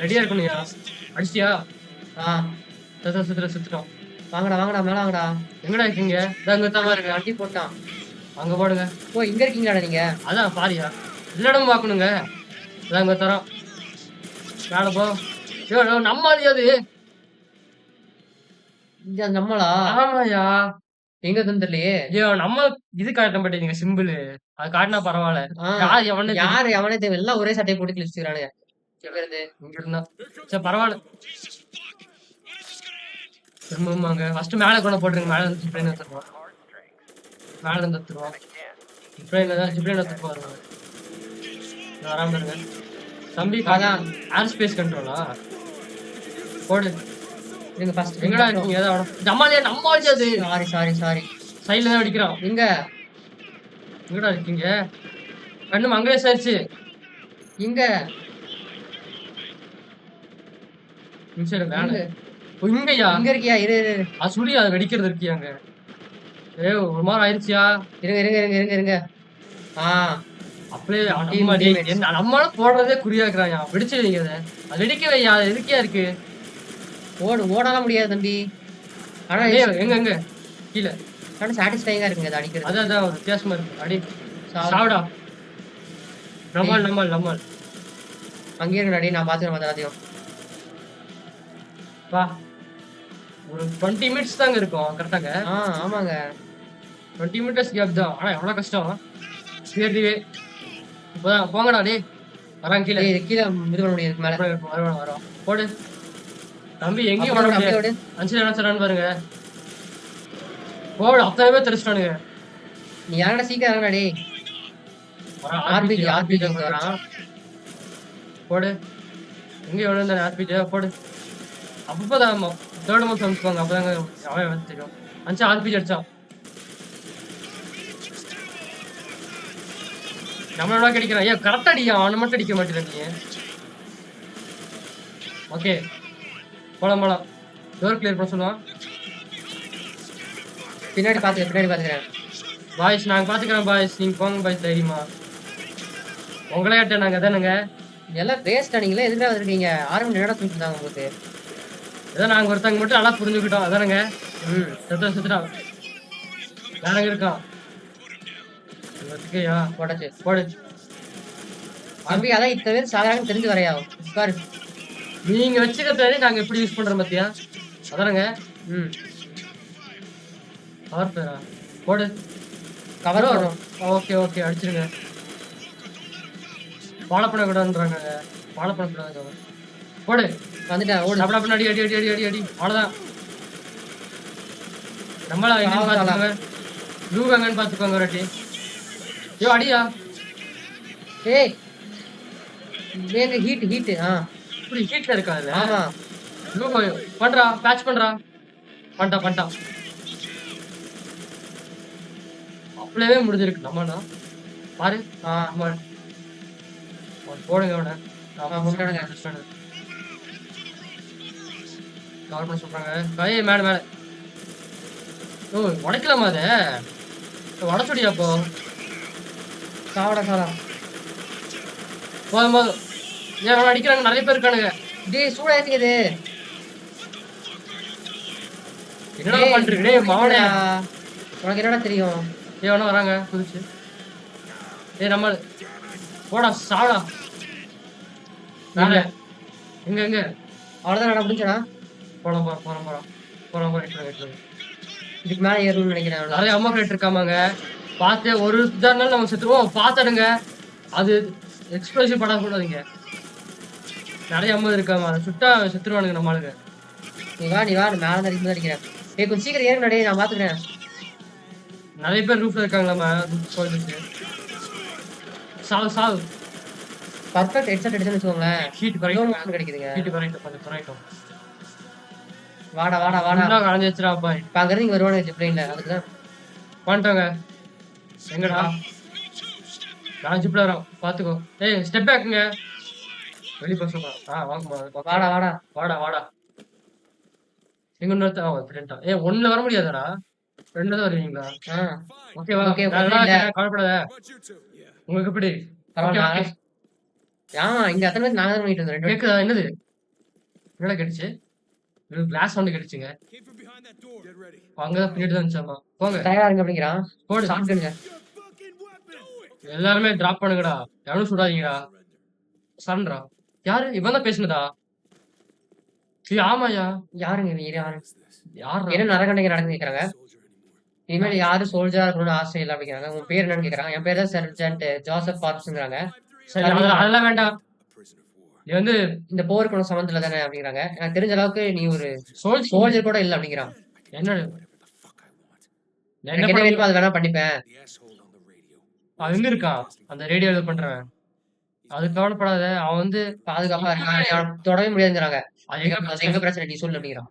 ரெடியா இருக்கணும்யா. அடிச்சியா? ஆ சுத்துறோம். வாங்கடா வாங்கடா மேல வாங்கடா. எங்கடா இருக்கீங்க? இதோ இங்க தான் பாருங்க. அடி போட்டான். அங்க போடுங்க. ஓ இங்க இருக்கீங்களாடா நீங்க? அதான் பாரியா. எல்லா இடமும் பார்க்கணுங்க. இதான் இங்க தரோம். மேல போ. ஐயோ நம்மாலியா அது? இது நம்மளா? ஆமாயா. எங்க தெரியலையே. ஐயோ நம்ம இது காட்ட மாட்டேங்க சிம்பிள். அது காட்டினா பரவாயில்ல. யார் எவனே யாரு எவனே தேவை எல்லாம் ஒரே சட்டையை போட்டு கிழிச்சுக்கிறானுங்க. இங்க இருந்தா சரி பரவாயில்ல. திரும்பமாங்க ஃபர்ஸ்ட் மேல கொண்டு போட்டுருங்க. மேல இருந்து ஜிப்லைன் எடுத்துருவோம். மேல இருந்து எடுத்துருவோம். ஜிப்லைன் எடுத்துட்டு வருவாங்க. வராம இருங்க தம்பி. அதான் ஏர் ஸ்பேஸ் கண்ட்ரோலா? போடு. நீங்க ஃபர்ஸ்ட் எங்கடா இருக்கீங்க? ஏதாவது நம்மாலியா அது? Sorry sorry sorry. சைடுல தான் அடிக்கிறோம். எங்க எங்கடா இருக்கீங்க? கண்ணு மங்கலேஷ் ஆயிடுச்சு. இங்க மேல இங்கயா? இங்க இருக்கியா? இரு இரு இரு. அது சுடி அதை வெடிக்கிறது இருக்கியாங்க. ஒரு மாதிரி ஆயிடுச்சியா? இருங்க இருங்க இருங்க இருங்க இருங்க. அப்படியே நம்மளும் போடுறதே குறியா இருக்கிறாயா? வெடிச்சு வைங்க. அது வெடிக்க வையா. அது எதுக்கியா இருக்கு? ஓடலாம் முடியாது தம்பி. ஆனா எங்க கீழே ஆனா சாட்டிஸ்ஃபைங்கா இருக்குங்க அது அடிக்கிறது. அதான் ஒரு வித்தியாசமா இருக்கு. அடி சாவடா. நம்மள் அங்கேயே இருக்கடா. நான் பாத்துக்கிறேன் எல்லாத்தையும். வா. ஒரு 20 மினிட்ஸ் தாங்க இருக்கும் கரெக்டாங்க. ஆமாங்க 20 மினிட்ஸ் கேப் தான். ஆனா எவ்வளவு கஷ்டம். சேர்த்துவே இப்பதான் போங்கடா டே. வராங்க கீழே. கீழே இது பண்ண முடியாது. மேல வரோம். போடு தம்பி. எங்கேயும் வர முடியாது. 5 நினைச்சான்னு பாருங்க. போடு. அத்தனை பேர் தெரிச்சிட்டானுங்க. நீ யாரடா சீக்கிரம் வரடா டேய். ஆர்பிஜி வரான். போடு. எங்க எவ்வளவு ஆர்பிஜி போடு. அப்பதான் தேர்ட் மந்த் அனுப்புவாங்க. அப்பதாங்க அவன் தெரியும். 5 ஆர்பிஜி அடிச்சான். நம்மளோட கிடைக்கிறான். ஏன் கரெக்டா அடிக்க அவனை மட்டும் அடிக்க மாட்டேன் நீ. ஓகே போலாம். டோர் கிளியர் பண்ண சொல்லுவான். பின்னாடி பாத்துக்கிறேன். பாய்ஸ் நாங்க பாத்துக்கிறோம். பாய்ஸ் நீங்க போங்க பாய்ஸ் தைரியமா. உங்களே கேட்டேன் நாங்க தானுங்க. எல்லாம் வேஸ்டா. நீங்களே எதுக்குடா வந்திருக்கீங்க? 6 மணி நேரம் தூக்கிட்டாங்க உங்களுக்கு. ஏதோ நாங்க ஒருத்தங்க மட்டும் நல்லா புரிஞ்சுக்கிட்டோம். அதானுங்க. செத்துட்டான். வேறங்க இருக்கான். போடாச்சு போடு தம்பி. அதான் இத்தனை பேர் சாதாரண தெரிஞ்சு வரையா உட்காரு. நீங்க வச்சுக்கிறத நாங்க எப்படி யூஸ் பண்றோம் பாத்தியா? அதானுங்க. கவர் பேரா? போடு. கவர் வரும். ஓகே அடிச்சிருங்க. வாழைப்படக்கூடாதுன்றாங்க. வாழைப்படக்கூடாது. போடு. வந்துட்டேன். ஓடு. அப்படி அடி. அவ்வளவுதான். நம்மளா பாத்துக்கோங்க. லூகாங்கன்னு பாத்துக்கோங்க ஒரு வாட்டி. ஐயோ அடியா. ஏய் வேங்க ஹீட். இப்படி ஹீட்ல இருக்காதுல்ல. ஆமா லூகா பண்றா. பேட்ச் பண்றா. பண்ணிட்டா. அப்படியே முடிஞ்சிருக்கு. நம்மனா பாரு. போடுங்க அவனை. கவர் பண்ண சொல்றாங்க. கையை மேல. ஓ உடைக்கலாமா? அதை உடச்சுடியா? அப்போ சாவடா. போதும். ஏன் அடிக்கிறாங்க? நிறைய பேர் இருக்கானுங்க. டேய் சூடா ஏத்திக்குது. என்னடா பண்றீங்க? டேய் மாவனே உனக்கு என்னடா தெரியும்? வேணா வராங்க குதிச்சு. நம்ம போடா சாடா. இல்ல. எங்க அவ்வளவுதான் நட முடிஞ்சடா. போறோம். இதுக்கு மேல ஏறணும்னு நினைக்கிறேன். நிறைய அம்மா கிட்ட இருக்காமாங்க. பார்த்து ஒரு இதானாலும் நம்ம செத்துருவோம். பார்த்துடுங்க. அது எக்ஸ்ப்ளோசிவ் பண்ணக்கூடாதீங்க. நிறைய அம்மா இருக்காம அதை சுட்டா செத்துருவானுங்க நம்ம ஆளுங்க. நீ வா மேல இருந்து அடிக்கிறேன். கொஞ்சம் சீக்கிரம் ஏறு நடே, நான் பாத்துக்கிறேன். நிறைய பேர் ரூஃப்ல இருக்காங்களாமா. சாவு பர்ஃபெக்ட் ஹெட்செட் அடிச்சுன்னு வச்சுக்கோங்களேன். ஹீட் கிடைக்குதுங்க. கொஞ்சம் குறைக்கும். வாடா கலந்து வச்சுடா பாய். இப்ப அங்க இருந்து வருவானுங்க ஜிப்லைன்ல. அதுக்குதான் பண்ணிட்டாங்க. எங்கடா நான் ஜிப்ல வரோம். பாத்துக்கோ. ஸ்டெப் பேக்குங்க. வெளி பசங்க. வாடா எங்க இன்னொருத்த ஒண்ணுல வர முடியாதாடா? 2 தான் வருவீங்களா? ஓகேவா? கவலைப்படாத. உங்களுக்கு எப்படி? இங்க அத்தனை பேர் நாங்க தான் பண்ணிட்டு இருந்தோம். கேக்குதா? என்னது கிடைச்சு? கிளாஸ் ஒன்று கிடைச்சுங்க. அங்கதான் பின்னாடி தான் இருந்துச்சாமா. போங்க தயாருங்க அப்படிங்கிறான். போடு. சாப்பிடுங்க எல்லாருமே டிராப் பண்ணுங்கடா. எவனும் சுடாதீங்கடா. சரண்டா. யாரு இவன் தான் பேசுனதா? ஆமாயா. யாருங்க யாரு என்ன நரகண்டைங்க நடந்து கேக்குறாங்க. இனிமேல் யாரு சோல்ஜரா இருக்கணும்னு ஆசை இல்லை அப்படிங்கிறாங்க. உன் பேர் என்னன்னு கேக்குறாங்க. என் பேர் தான் சர்ஜென்ட் ஜோசப் பார்ப்ஸ்ங்கிறாங்க. சரி அதெல்லாம் வேண்டாம். நீ வந்து இந்த போருக்கு ஒன்றும் சம்மந்தம் இல்லை தானே அப்படிங்கிறாங்க. எனக்கு தெரிஞ்ச அளவுக்கு நீ ஒரு சோல்ஜர் கூட இல்லை அப்படிங்கிறான். என்ன வேணுமோ அது வேணா பண்ணிப்பேன். அது எங்க இருக்கான் அந்த ரேடியோ இது பண்றவன்? அது கவலைப்படாத. அவன் வந்து பாதுகாப்பா இருக்கான். தொடவே முடியாதுங்கிறாங்க. எங்க பிரச்சனை நீ சொல்லு அப்படிங்கிறான்.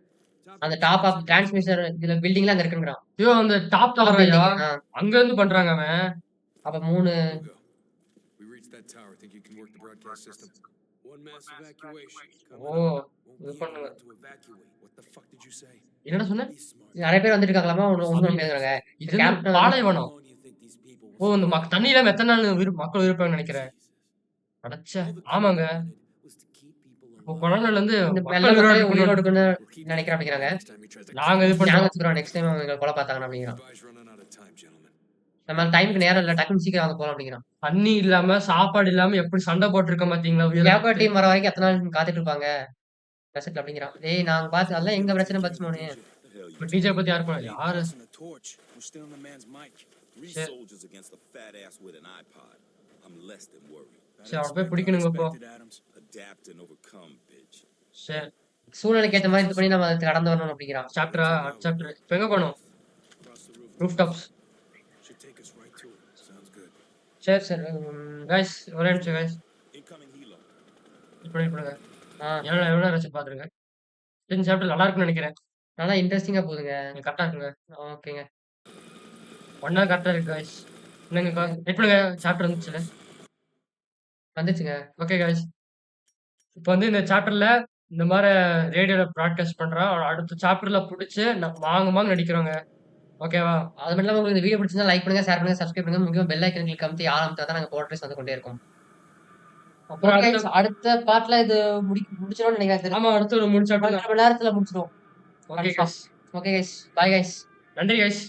அந்த டாப் ஆஃப் டிரான்ஸ்மிஷன் இதுல பில்டிங்லாம் அங்க இருக்குங்கிறான். ஐயோ அந்த டாப் டவரையா அங்க இருந்து பண்றாங்க அவன். அப்ப 3 இது பண்ணுங்க. என்னடா சொன்ன? நிறைய பேர் வந்துட்டு இருக்காங்களாமா. ஒண்ணும் பேசுறாங்க. இது பாலைவனம். இந்த தண்ணியில எத்தனை நாள் மக்கள் இருப்பாங்கன்னு நினைக்கிறேன். அடச்சே ஆமாங்க. கொரோனால இருந்து உயிரோடுக்குன்னு நினைக்கிறேன் அப்படிங்கிறாங்க. நாங்க இது பண்ணுறோம். நெக்ஸ்ட் டைம் அவங்க கொலை பார்த்தாங்க அப்படிங்கிறான். நம்ம டைமுக்கு நேரம் இல்ல, டக்குனு சீக்கிரம் வாங்க போலாம் அப்படிங்கிறான். தண்ணி இல்லாம சாப்பாடு இல்லாம எப்படி சண்டை போட்டுருக்க மாட்டீங்களா? வியாபார டீம் வர வரைக்கும் எத்தனை நாள் காத்துட்டு இருப்பாங்க அப்படிங்கிறான். நாங்க பார்த்து அதெல்லாம் எங்க பிரச்சனை பச்சுனோனே. டிஜே பத்தி யாரு சரி அவன் போய் பிடிக்கணுங்க. இப்போ சரி சூழ்நிலைக்கு ஏற்ற மாதிரி இது பண்ணி நம்ம அதை கடந்து வரணும் அப்படிங்கிறான். சாப்டரா சாப்டர் இப்போ எங்க போகணும்? Roof tops. சரி கைஸ் ஒரே நிமிஷம் கைஸ். இப்படி எவ்வளோ ரசிச்சு பார்த்துருங்க. இந்த சாப்டர் நல்லா இருக்குன்னு நினைக்கிறேன். நல்லா இன்ட்ரெஸ்டிங்கா போகுதுங்க. கரெக்டா இருக்குங்க. ஓகேங்க. 1 hour கரெக்டா இருக்கு கைஸ். என்னங்க எப்படிங்க சாப்டர் வந்துச்சுங்க. ஓகே கைஸ் இப்போ வந்து இந்த சாப்டர்ல இந்த மாதிரி ரேடியோல ப்ராட்காஸ்ட் பண்றோம். அடுத்த சாப்டர்ல பிடிச்சி வாங்க நடிக்கிறோங்க. ஓகேவா? அது மட்டும் இல்லாம உங்களுக்கு இந்த வீடியோ பிடிச்சிருந்தா லைக் பண்ணுங்க, ஷேர் பண்ணுங்க, சப்ஸ்கிரைப் பண்ணுங்க. முக்கியமா பெல் ஐக்கன் கிளிக் அமுத்தி ஆல் அமுத்தா தான் நாங்க போடுற வந்து கொண்டே இருக்கோம். அப்புறம் அடுத்த பார்ட்ல இது முடிச்சிரோம்னு நினைக்கிறேன். ஆமா அடுத்து ஒரு 3 சாப்டர் மணி நேரத்துல முடிச்சிரோம். Okay guys. Okay guys. Bye guys. நன்றி கைஸ்.